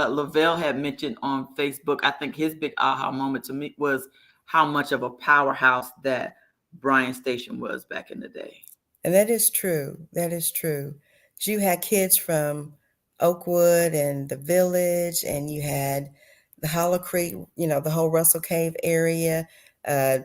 Lavelle had mentioned on Facebook. I think his big aha moment to me was how much of a powerhouse that Bryan Station was back in the day. And that is true. That is true. You had kids from Oakwood and the Village, and you had the Hollow Creek, the whole Russell Cave area, uh,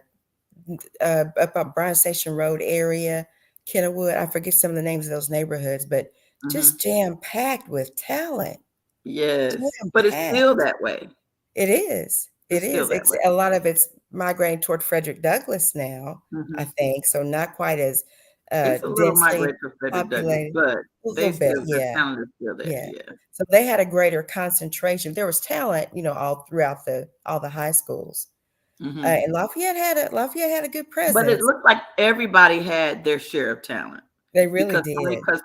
up on Bryan Station Road area, Kennewood. I forget some of the names of those neighborhoods, but Hmm. just jam packed with talent. Yes, Jam but it's still packed. that way. It is. It It's still is. that way. A lot of it's migrating toward Frederick Douglass now, I Hmm. think. So not quite as It's a little densely migrate to Frederick Douglass, populated. but A they little bit, still the yeah, talent is still there. yeah. Yeah. So they had a greater concentration. There was talent, all throughout all the high schools. Hmm. And Lafayette had a good But it presence. looked like everybody had their share of talent They really because did.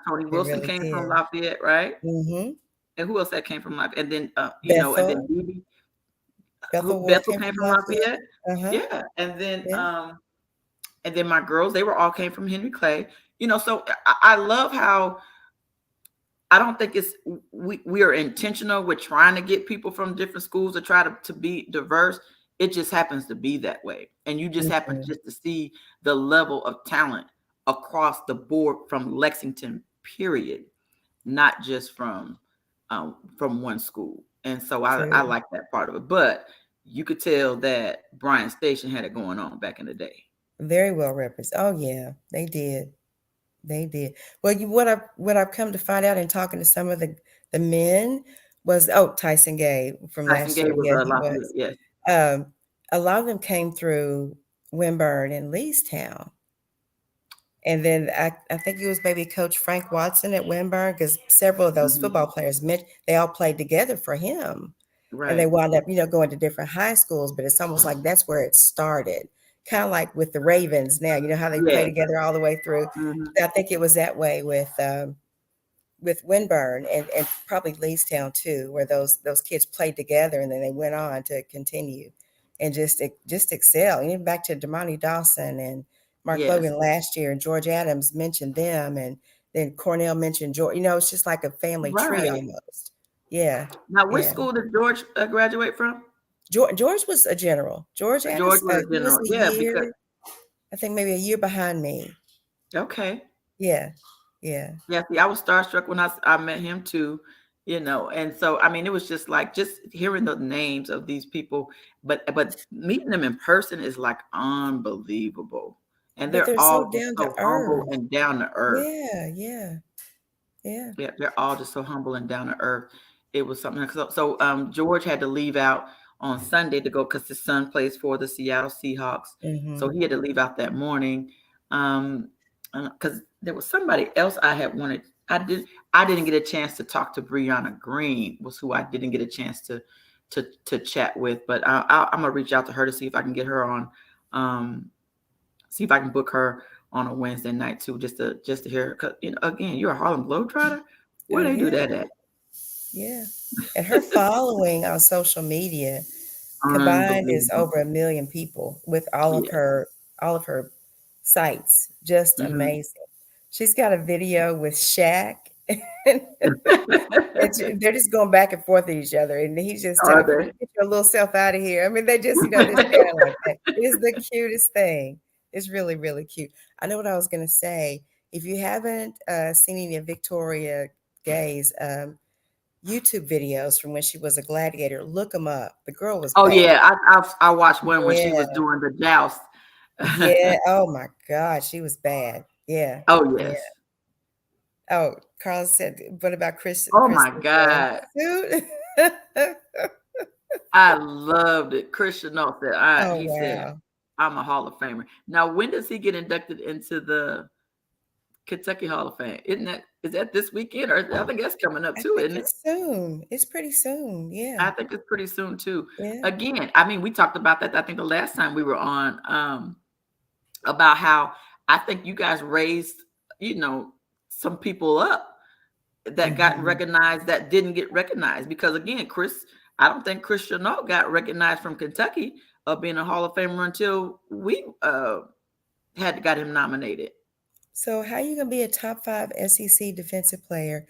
Tony They Wilson really came from did. Lafayette, right? Hmm. And who else that came from Lafayette? And then and then Bethel, BB, who Bethel Ward Bethel came came from from Lafayette. Lafayette. Uh-huh. Yeah, Yeah. and then my girls, they were all came from Henry Clay. So I love how I don't think we are intentional with trying to get people from different schools to try to be diverse. It just happens to be that way. And you just happen Hmm. just to see the level of talent across the board from Lexington, period, not just from one school. And so I True. like that part of it. But you could tell that Bryan Station had it going on back in the day. Very well represented. Oh yeah, they did. They did. Well, what I've come to find out in talking to some of the men was Tyson Gay from Tyson last Gay year. was Yeah, he Lafayette. was. Yes. A lot of them came through Wimburn and Leestown. And then I think it was maybe Coach Frank Watson at Wimburn, because several of those Mm-hmm. football players they all played together for him. And they Right. wound up, going to different high schools, but it's almost like that's where it started. Kind of like with the Ravens now, you know how they play Yes. together all the way through. Mm-hmm. I think it was that way with Wimburn and probably Leestown too, where those kids played together and then they went on to continue and just excel. Even back to Damani Dawson and Mark Yes. Logan last year, and George Adams mentioned them, and then Cornell mentioned George. It's just like a family tree Right. almost. Yeah, Now, which yeah. school did George graduate from? George was a general. George George Adams, was a he was general. a Yeah, because year, I think maybe a year behind me. okay. Yeah, yeah. Yeah, see, I was starstruck when I met him too, and so I mean, it was just like just hearing the names of these people, but meeting them in person is like unbelievable, and But they're they're so all just down to so humble earth. and down to earth. Yeah, yeah, yeah. Yeah, they're all just so humble and down to earth. It was something. So George had to leave out on Sunday to go because his son plays for the Seattle Seahawks. So Mm-hmm. he had to leave out that morning. Because there was somebody else I had wanted. I didn't get a chance to talk to Brianna Green, was who I didn't get a chance to chat with. But I'm gonna reach out to her to see if I can get her on. See if I can book her on a Wednesday night too, just to hear. Cause again, you're a Harlem Globetrotter. Where they do Yeah, that at? yeah. And her following on social media combined is Unbelievable. over 1 million people with Yeah. all of her sites. Just Hmm. amazing. She's got a video with Shaq. They're just going back and forth at each other, and he's just Are telling her, they? "Get your little self out of here." I mean, they just, they're standing like that. It is the cutest thing. It's really, really cute. I know what I was going to say. If you haven't seen any of Victoria Gay's YouTube videos from when she was a gladiator, look them up. The girl was Oh bad. yeah, I watched one when she Yeah, was doing the joust. yeah. Oh my God, she was bad. Yeah, Oh yeah. yes. Oh, Carl said, "What about Oh my Kristen God. suit?" I loved it. Christian Chenault said, Oh he said, wow. I'm a Hall of Famer. Now, when does he get inducted into the Kentucky Hall of Fame? Is that this weekend? Or I think that's coming up I too, think isn't it? it's soon. It's pretty soon. I Yeah. think it's pretty soon too. Yeah. Again, I mean, we talked about that. I think the last time we were on, about how I think you guys raised, some people up that got Hmm. recognized that didn't get recognized because again, I don't think Chris Chenault got recognized from Kentucky of being a Hall of Famer until we had got him nominated. So how you gonna be a top 5 SEC defensive player,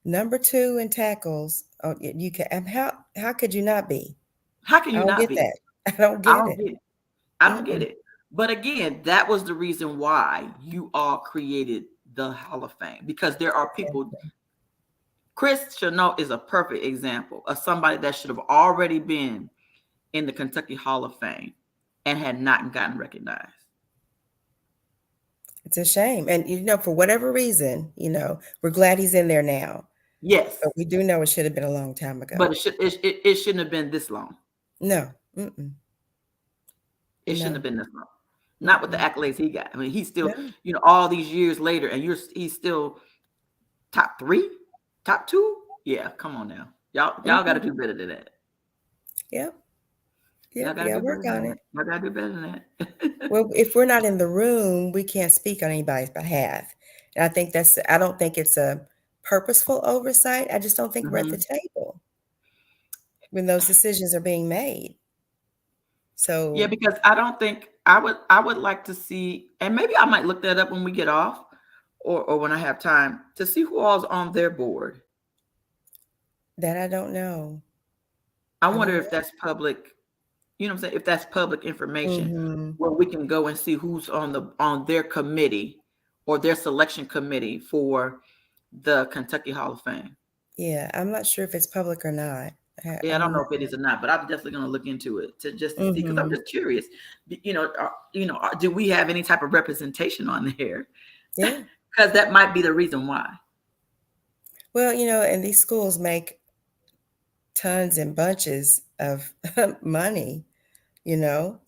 number 2 in tackles? Oh, you can. How could you not be? How can I you don't not get be? that. I don't I get don't it. get it. I don't get Mm-mm. it. But again, that was the reason why you all created the Hall of Fame because there are people. Exactly. Chris Chenault is a perfect example of somebody that should have already been in the Kentucky Hall of Fame and had not gotten recognized. It's a shame, and for whatever reason, we're glad he's in there now. Yes, But we do know it should have been a long time but ago. it shouldn't have been this long. No. Mm-mm. It shouldn't No. have been this long. Not with the Mm-mm. accolades he got. I mean, he's still, No. all these years later, and he's still top 3, top 2. Yeah, come on now, y'all got to Mm-hmm. do better than that. Yep. Y'all Yep. got We to got to do work better than on that. it. Y'all got to do better than that. Well, if we're not in the room, we can't speak on anybody's behalf. And I don't think it's a purposeful oversight. I just don't think we're at the Hmm. table when those decisions are being made. Yeah, So because I don't think I would like to see, and maybe I might look that up when we get off, or when I have time to see who all's on their board. that I don't know. I I wonder don't if that's public. You know what I'm saying? If that's public know. information, Hmm. where we can go and see who's on their committee or their selection committee for the Kentucky Hall of Fame. Yeah, I'm not sure if it's public or not. I Yeah, I don't don't know know. if it is or not, but I'm definitely going to look into it to see because I'm Hmm. just curious. Do we have any type of representation on there? Yeah. Because that might be the reason why. Well, and these schools make tons and bunches of money, you know,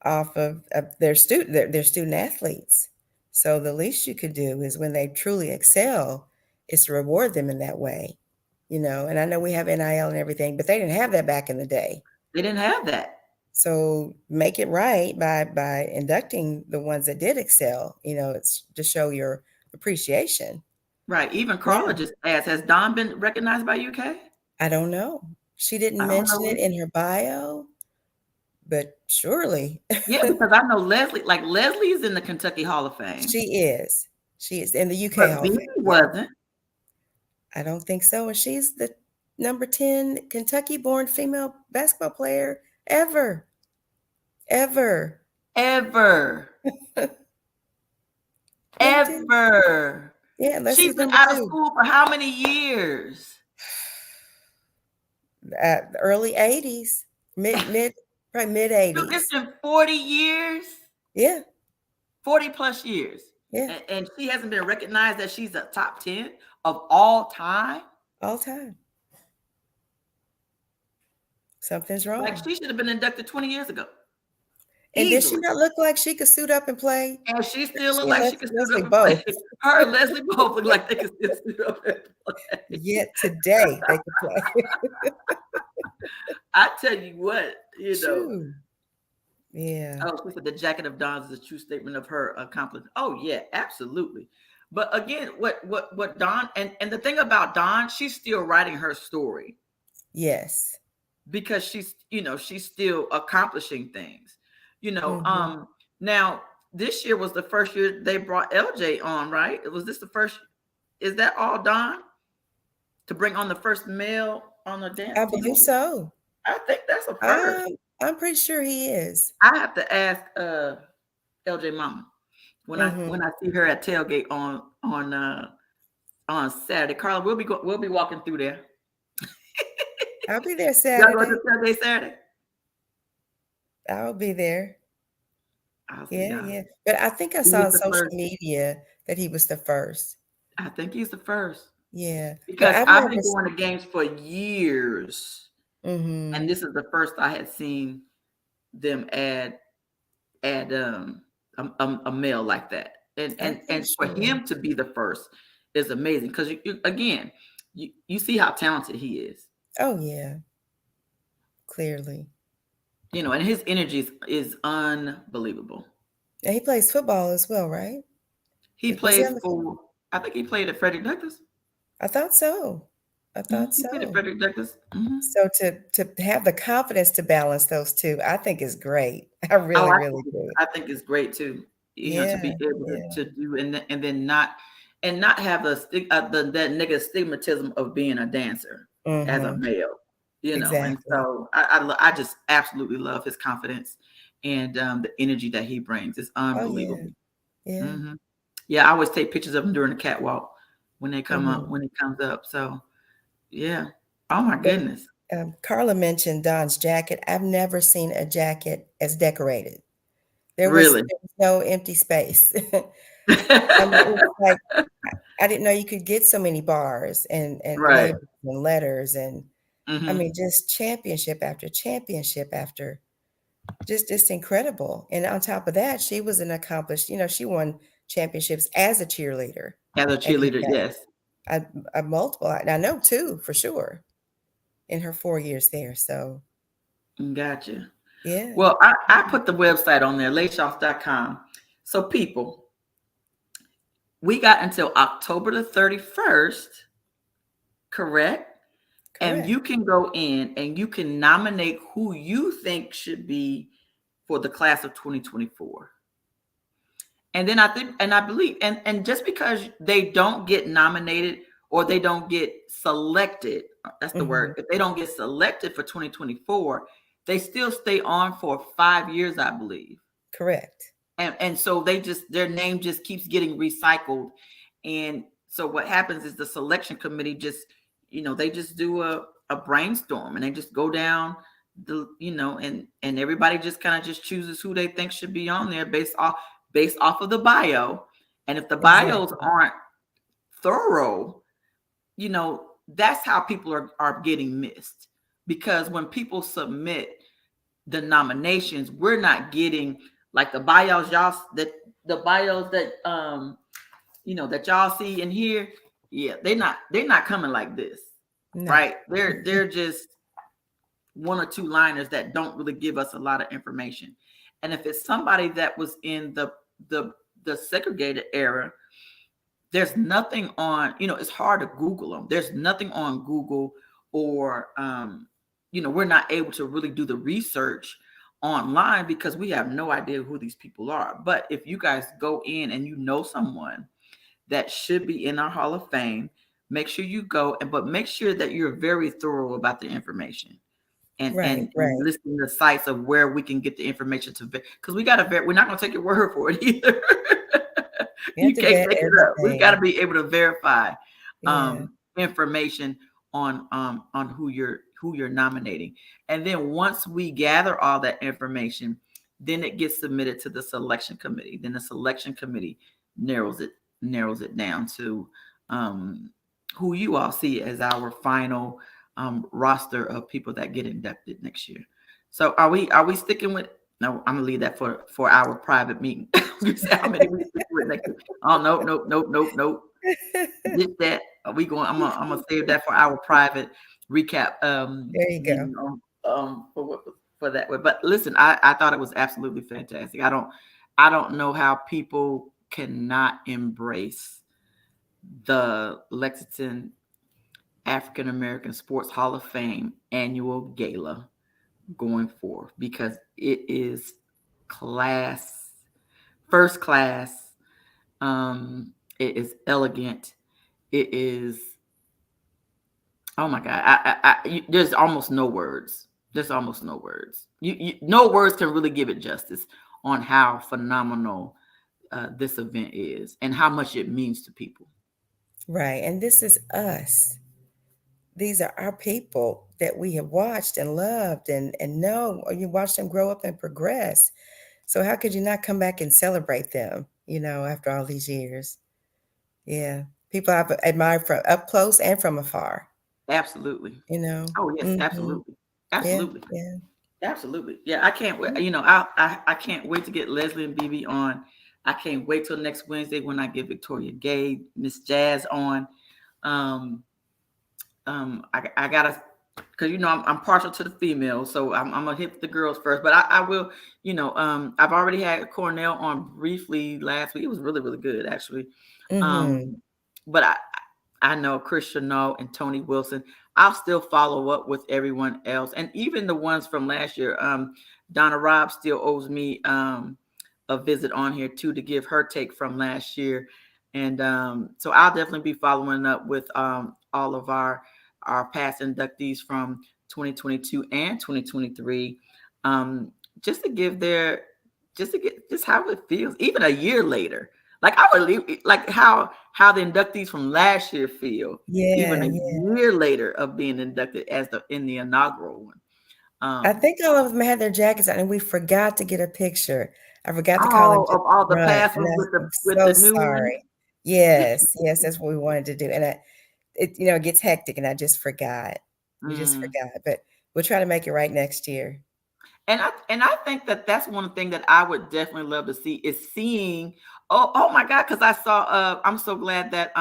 off of their student athletes. So the least you could do is when they truly excel is to reward them in that way, you know. And I know we have NIL and everything, but they didn't have that back in the day. They didn't have that. So make it right by inducting the ones that did excel. You know, it's to show your appreciation. Right. Even Carla Yeah. just asked, has Dawn been recognized by UK? I don't know. She didn't I don't mention know. it in her bio, but surely Yeah, because I know Leslie, like Leslie is in the Kentucky Hall of Fame. she is. She is in the UK But Hall of Vivi Fame. Yeah. wasn't. I don't think so. And she's the number 10 Kentucky-born female basketball player ever. Ever. Ever. Number 10. Ever. Yeah, She's Leslie's been number out of 2. school for how many years? Early 80s. Probably mid It's 80s. been 40 years. Yeah. 40 plus years. Yeah. And she hasn't been recognized that she's a top 10 of all time. All time. Something's wrong. Like she should have been inducted 20 years ago. And did she Easily. not look like she could suit up and play? And she still She look and like she could suit Leslie up and both. play. Her and Leslie both look like they could still suit up and play. Yet today they could play. I tell you what, you know. True. Yeah. Oh, she said the jacket of Dawn's is a true statement of her accomplishment. Oh yeah, absolutely. But again, what Dawn and the thing about Dawn, she's still writing her story. Yes. Because she's, you know, she's still accomplishing things. You know, now this year was the first year they brought LJ on, right? Was this the first? Is that all Dawn to bring on the first male on the dance I team? believe so. I think that's a first. I'm pretty sure he is. I have to ask LJ Mama when I see her at tailgate on Saturday. Carla, we'll be walking through there. I'll be there Y'all Saturday. go to tailgate Saturday? I'll be there. I'll see y'all. Yeah. But I think I saw on social media that he was the first. I think he's the first. Yeah. Because I've been going to games for years. And this is the first I had seen them add a male like that. And for him to be the first is amazing because you see how talented he is. Oh yeah. Clearly. You know, and his energy is unbelievable. And he plays football as well, right? He plays for, I think he played at Frederick Douglass. I thought so. He played at Frederick Douglass. So to have the confidence to balance those two, I think is great. I really do. I think it's great too. You know, to be able to do and then not have that negative stigmatism of being a dancer as a male. You know, and so I just absolutely love his confidence and the energy that he brings. It's unbelievable. Yeah, I always take pictures of him during the catwalk when they come up, when he comes up. So yeah. Oh my goodness. Carla mentioned Don's jacket. I've never seen a jacket as decorated. There was no empty space. I mean, it was like I didn't know you could get so many bars and labels and letters and I mean just championship after championship after just incredible. And on top of that, she was an accomplished, you know, she won championships as a cheerleader. As a cheerleader, yes. I multiple. I know 2 for sure in her 4 years there. So gotcha. Yeah. Well, I put the website on there, laceoff.com. So people, we got until October the 31st, correct? And you can go in and you can nominate who you think should be for the class of 2024. And then I believe, and just because they don't get nominated or they don't get selected, that's the word, if they don't get selected for 2024, they still stay on for 5 years, I believe. Correct. And so their name just keeps getting recycled. And so what happens is the selection committee they just do a brainstorm and they just go down and everybody just kind of just chooses who they think should be on there based off of the bio. And if the bios aren't thorough, that's how people are getting missed. because when people submit the nominations, we're not getting like the bios that that y'all see in here. Yeah, they're not coming like this, No. right? They're just one or two liners that don't really give us a lot of information. And if it's somebody that was in the the segregated era, there's nothing on, it's hard to Google them. There's nothing on Google, or we're not able to really do the research online because we have no idea who these people are. But if you guys go in and someone that should be in our Hall of Fame, make sure you go, but make sure that you're very thorough about the information, and Right, and, right. and listing the sites of where we can get the information to, because we got to we're not going to take your word for it either. You have You to can't vet make it up. We got to everything. be able to verify Yeah. information on who you're nominating. And then once we gather all that information, then it gets submitted to the selection committee. Then the selection committee narrows it down to who you all see as our final roster of people that get inducted next year. So are we sticking with? No, I'm gonna leave that for our private meeting. You say how many we stick with next year? Oh, nope. Get that. Are we going? I'm gonna save that for our private recap There you go. meeting for that way. But listen, I thought it was absolutely fantastic. I don't know how people cannot embrace the Lexington African American Sports Hall of Fame annual gala going forth, because it is first class. It is elegant. It is, oh my God. There's almost no words. There's almost no words. No words can really give it justice on how phenomenal this event is and how much it means to people. Right. And this is us. These are our people that we have watched and loved and know, or you watch them grow up and progress. So how could you not come back and celebrate them, after all these years? Yeah. People I've admired from up close and from afar, Absolutely. you know. Oh yes, Hmm. absolutely. Yeah, Absolutely. yeah. Absolutely. Yeah, I can't wait. I can't wait to get Leslie and BB on. I can't wait till next Wednesday when I get Victoria Gay, Miss Jazz on. Um, I gotta, because I'm partial to the females, so I'm gonna hit the girls first. But I will, I've already had Cornell on briefly last week. It was really, really good actually. Hmm. But I know Chris Chanel and Tony Wilson. I'll still follow up with everyone else, and even the ones from last year. Donna Robb still owes me a visit on here too, to give her take from last year, and so I'll definitely be following up with all of our past inductees from 2022 and 2023, just to give just to get just how it feels, even a year later. Like I would leave, like how the inductees from last year feel, even Yeah, a year later of being inducted as in the inaugural one. I think all of them had their jackets on, and we forgot to get a picture. I forgot to call them Oh, to of all the the front, past and ones with I'm the so new one. sorry. Yes, yes, that's what we wanted to do, and it gets hectic, and I just forgot. We just Mm. forgot, but we'll try to make it right next year. And I think that that's one thing that I would definitely love to see, is seeing. Oh my God, because I saw. I'm so glad that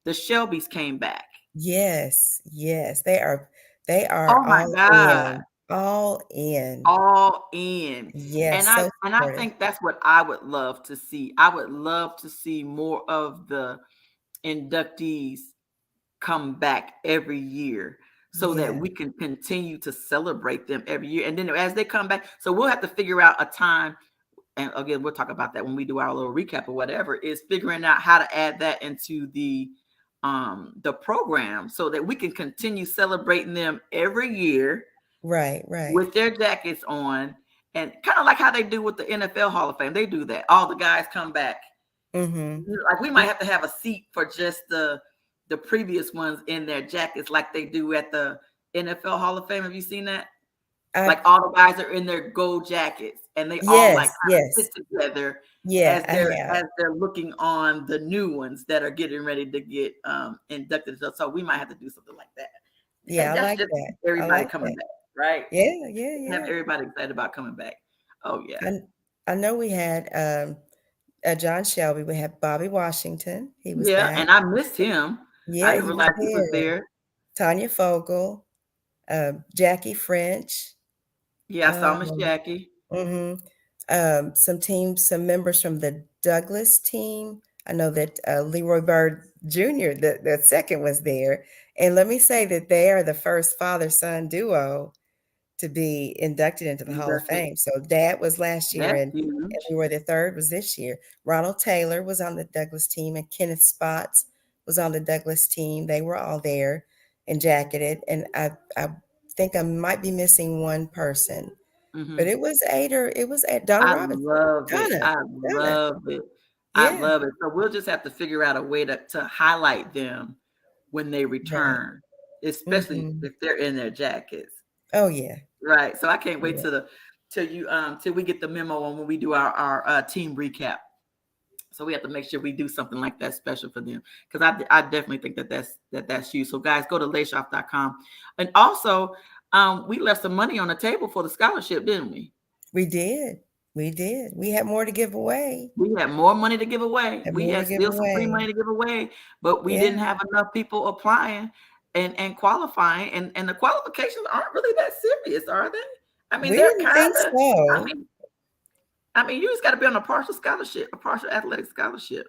the Shelbys came back. Yes, yes, they are Oh my God, all in. all in. And Yes, I so and I supportive. think that's what I would love to see. I would love to see more of the inductees come back every year, so that Yeah, we can continue to celebrate them every year. And then as they come back, so we'll have to figure out a time. And again, we'll talk about that when we do our little recap or whatever, is figuring out how to add that into the program, so that we can continue celebrating them every year right, right. with their jackets on, and kind of like how they do with the NFL Hall of Fame. They do that. All the guys come back. Mhm. Like we might have to have a seat for just the previous ones in their jackets, like they do at the NFL Hall of Fame. Have you seen that? I Like all the guys are in their gold jackets, and they all like Yes, kind of yes. sit together Yeah, as I they're have. looking on the new ones that are getting ready to get inducted. So we might have to do something like that. Yeah, I That's like just that. I everybody like coming that. back, right? Yeah, yeah, Have yeah. everybody excited about coming back. Oh yeah. And I know we had John Shelby. We had Bobby Washington. He was Yeah, back. and I missed him. I Yeah, didn't he was realize he was there. there. Tanya Fogel, Jackie French. Yeah, I saw Miss Um, Jackie. mhm. Some members from the Douglas team. I know that Leroy Bird Jr., the second, was there. And let me say that they are the first father-son duo to be inducted into the Hall of Inducted. Fame. So Dad was last year, That's and huge. Leroy the third was this year. Ronald Taylor was on the Douglas team, and Kenneth Spots was on the Douglas team. They were all there and jacketed. And I think I might be missing one person, but Hmm. it was at Donna I Robinson. love it. Donna, I Donna. love it. I Yeah, love it. So we'll just have to figure out a way to highlight them when they right. return, especially Hmm. if they're in their jackets. Oh yeah, Right. So I can't wait yeah. till we get the memo on when we do our team recap. So we have to make sure we do something like that special for them, because I definitely think that's you. So guys, go to layshoff.com. And also, we left some money on the table for the scholarship, didn't we? We did. We did. We had more to give away. We had more money to give away. Had We more to had give still some free away. money to give away, but we Yeah. didn't have enough people applying and qualifying. And the qualifications aren't really that serious, are they? I mean, We they're didn't kind think of. I so. mean, I mean, you just got to be on a partial scholarship, a partial athletic scholarship.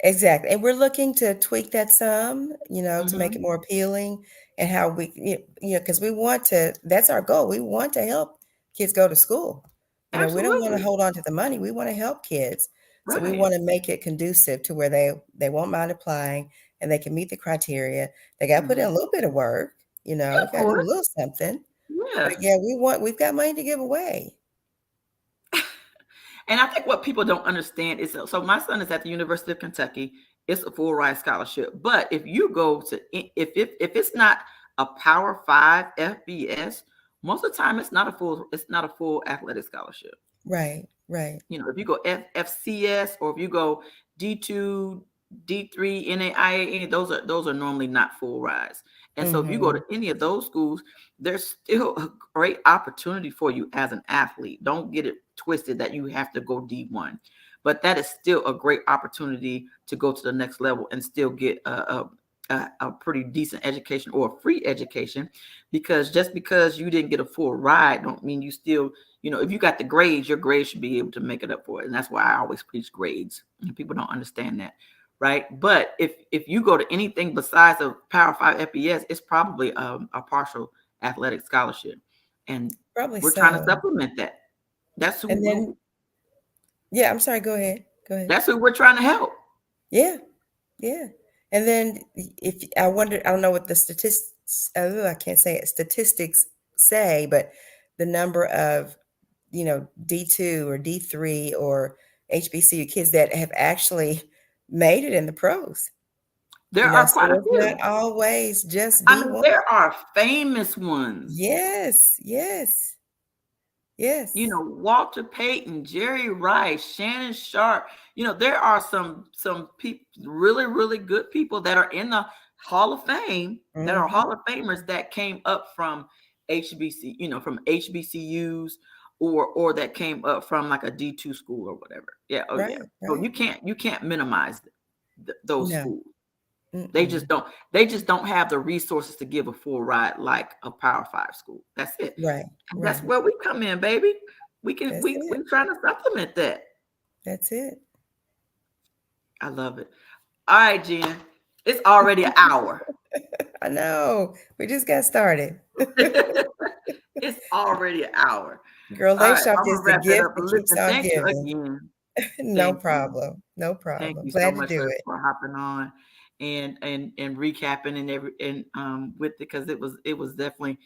Exactly. And we're looking to tweak that some, to make it Hmm. more appealing, and how because we want to, that's our goal. We want to help kids go to school. We don't want to Absolutely. hold on to the money. We want to help kids. So we Right. want to make it conducive to where they won't mind applying, and they can meet the criteria. They got to put in a Hmm. little bit of work, Yeah, we of got to do a course. little something. But Yeah. yeah, we've got money to give away. And I think what people don't understand is, so my son is at the University of Kentucky. It's a full ride scholarship. But if you go to, if it's not a Power Five FBS, most of the time it's not a full athletic scholarship. Right, right. If you go FCS, or if you go D2, D3, NAIA, those are normally not full rides. And so if you go to Mhm. any of those schools, there's still a great opportunity for you as an athlete. Don't get it twisted that you have to go D1, but that is still a great opportunity to go to the next level and still get a pretty decent education, or a free education, because just because you didn't get a full ride don't mean you still, if you got the grades, your grades should be able to make it up for it. And that's why I always preach grades. And people don't understand that, right? But if you go to anything besides a Power Five FBS, it's probably a partial athletic scholarship, and Probably we're trying to so. supplement that. That's And then, who yeah, I'm sorry. Go ahead. Go ahead. that's who we're trying to help. Yeah, yeah. And then, if I wonder, I don't know what the statistics, I can't say it, statistics say, but the number of, D2 or D3 or HBCU kids that have actually made it in the pros. There are So quite a it's not few. always just I mean, D1. there are famous ones. Yes, yes, yes. Walter Payton, Jerry Rice, Shannon Sharp. There are some people, really, really good people that are in the Hall of Fame, that are Hmm. Hall of Famers, that came up from HBC, from HBCUs, or that came up from like a D2 school or whatever. Yeah, oh yeah. Right, So right. you can't minimize those No. schools. They just Mm-mm. don't they just don't have the resources to give a full ride like a Power Five school. That's it. Right, And that's right. where we come in, baby. We can That's we it. trying to supplement that. That's it. I love it. All right, Jen. It's already an hour. I know. We just got started. It's already an hour. Girl, All right, Layshoff I'm is gonna the wrap that gift up. that keeps Listen, on thank you giving. again. No Thank you. problem. No Thank problem. you so Glad to much do for, it. for hopping on and recapping and with it, because it was definitely,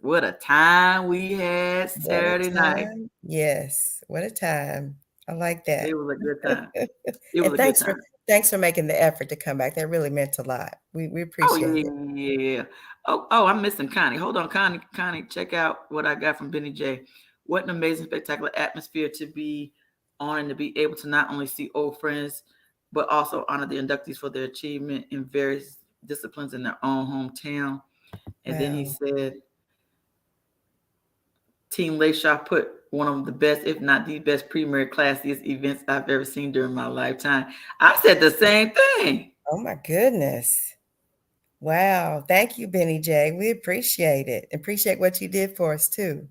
what a time we had What a Saturday night. time. Yes. What a time. I like It that. was a good time. It was And a good thanks for time. thanks for making the effort to come back. That really meant a lot. We Oh appreciate yeah, it. yeah, yeah, yeah. Oh, I'm missing Connie. Hold on, Connie, check out what I got from Benny J. What an amazing, spectacular atmosphere to be on, and to be able to not only see old friends, but also honor the inductees for their achievement in various disciplines in their own hometown. And then he Wow. said, Team Lakeshaw put one of the best, if not the best, premier classiest events I've ever seen during my lifetime. I said the same thing. Oh my goodness. Wow. Thank you, Benny J. We appreciate it. Appreciate what you did for us too.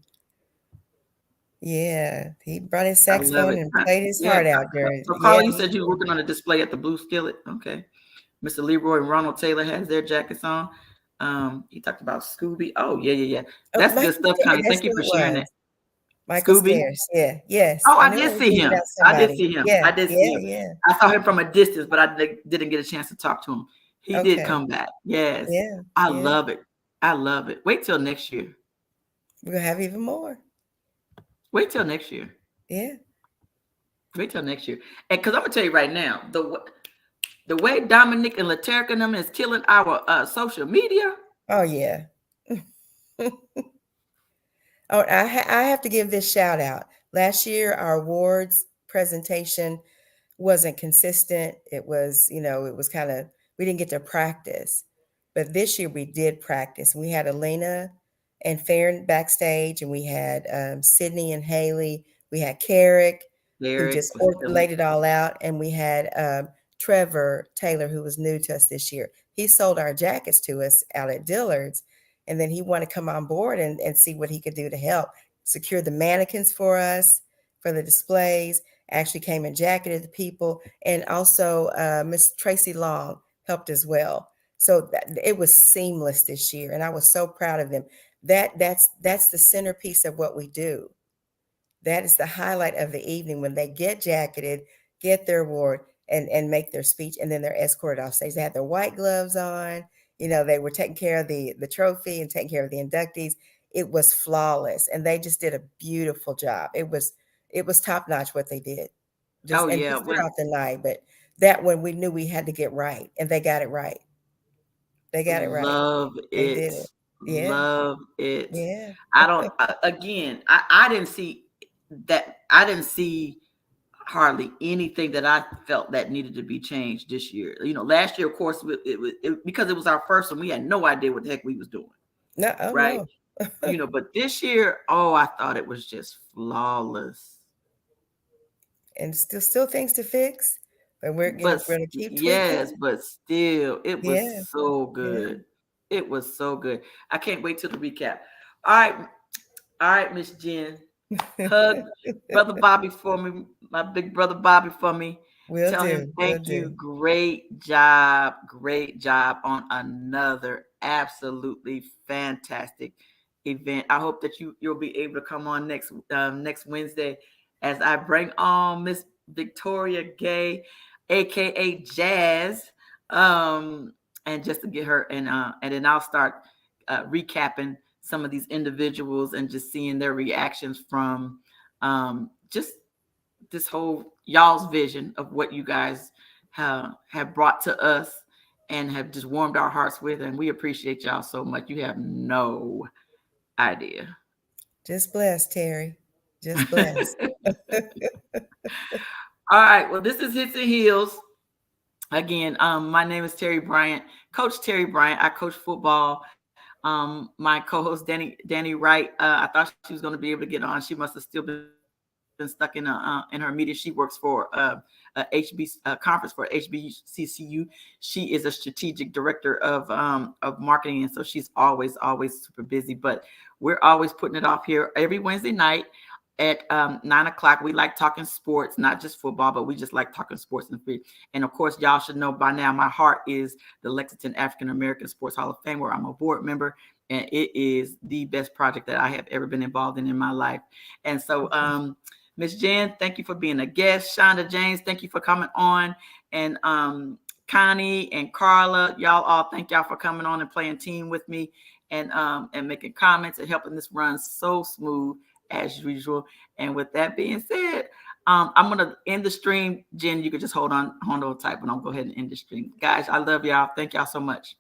Yeah. He brought his I love saxophone it. and played his Yeah. heart out there. So, Yeah, Carla, you he said you were did. working on a display at the Blue Skillet. Okay. Mr. Leroy and Ronald Taylor has their jackets on. He talked about Scooby. Oh, yeah, yeah, yeah. Oh, That's good Michael stuff, Stairs. Connie. That's Thank you who for it sharing was. that. Michael Scooby. Stairs. Yeah. Yes. Oh, I I knew I did was see thinking him. about I did somebody. see him. Yeah. I did see Yeah. him. Yeah. I saw him from a distance, but I didn't get a chance to talk to him. He did Okay. come back. Yes. Yeah. I Yeah. love it. I love it. Wait till next year. We're gonna have even more. Wait till next year. Yeah. Wait till next year. And because I'm gonna tell you right now, the way Dominic and Laterica and them is killing our social media. Oh yeah. Oh, I have to give this shout out. Last year, our awards presentation wasn't consistent. It was, it was kind of, we didn't get to practice. But this year we did practice. We had Elena and Farron backstage, and we had Sydney and Haley. We had Carrick, who Derek just was killing laid it all out. And we had Trevor Taylor, who was new to us this year. He sold our jackets to us out at Dillard's. And then he wanted to come on board and see what he could do to help secure the mannequins for us for the displays. Actually came and jacketed the people, and also Miss Tracy Long helped as well. So it was seamless this year, and I was so proud of them. That's the centerpiece of what we do. That is the highlight of the evening when they get jacketed, get their award, and make their speech, and then they're escorted off stage. They had their white gloves on. They were taking care of the trophy and taking care of the inductees. It was flawless, and they just did a beautiful job. It was top notch what they did, Oh and yeah, just throughout the night. But that one we knew we had to get right, and they got it right. They got it right. love They did it. it. Yeah, Love it. yeah. I don't. Again, I didn't see that. I didn't see hardly anything that I felt that needed to be changed this year. Last year, of course, because it was our first one, we had no idea what the heck we was doing, No, oh right? no. But this year, oh, I thought it was just flawless. And still things to fix, but we're But we're gonna keep yes, tweaking. but still, it was Yeah, so yeah. good. It was so good. I can't wait till the recap. All right, Miss Jen. Hug brother Bobby for me, my big brother Bobby for me. Will Tell him do. Will thank you. do. Great job on another absolutely fantastic event. I hope that you'll be able to come on next Wednesday as I bring on Miss Victoria Gay, aka Jazz, and just to get her and then I'll start recapping some of these individuals and just seeing their reactions from just this whole y'all's vision of what you guys have brought to us and have just warmed our hearts with. And we appreciate y'all so much. You have no idea. Just blessed, Terry. Just blessed. All right. Well, this is Hits and Heels. Again, my name is Terry Bryant, Coach Terry Bryant. I coach football. My co-host Danny Wright. I thought she was going to be able to get on. She must have still been stuck in her meeting. She works for HB conference for HBCCU. She is a strategic director of marketing, and so she's always super busy. But we're always putting it off here every Wednesday night at 9:00. We like talking sports, not just football, but we just like talking sports and free. And of course, y'all should know by now, my heart is the Lexington African American Sports Hall of Fame, where I'm a board member, and it is the best project that I have ever been involved in my life. And so, Miss Jen, thank you for being a guest. Shonda James, thank you for coming on, and Connie and Carla, y'all all, thank y'all for coming on and playing team with me, and making comments and helping this run so smooth as usual. And with that being said, I'm gonna end the stream. Jen, you could just hold on tight, but I'll go ahead and end the stream. Guys, I love y'all. Thank y'all so much,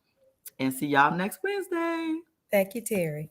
and see y'all next Wednesday. Thank you, Terry.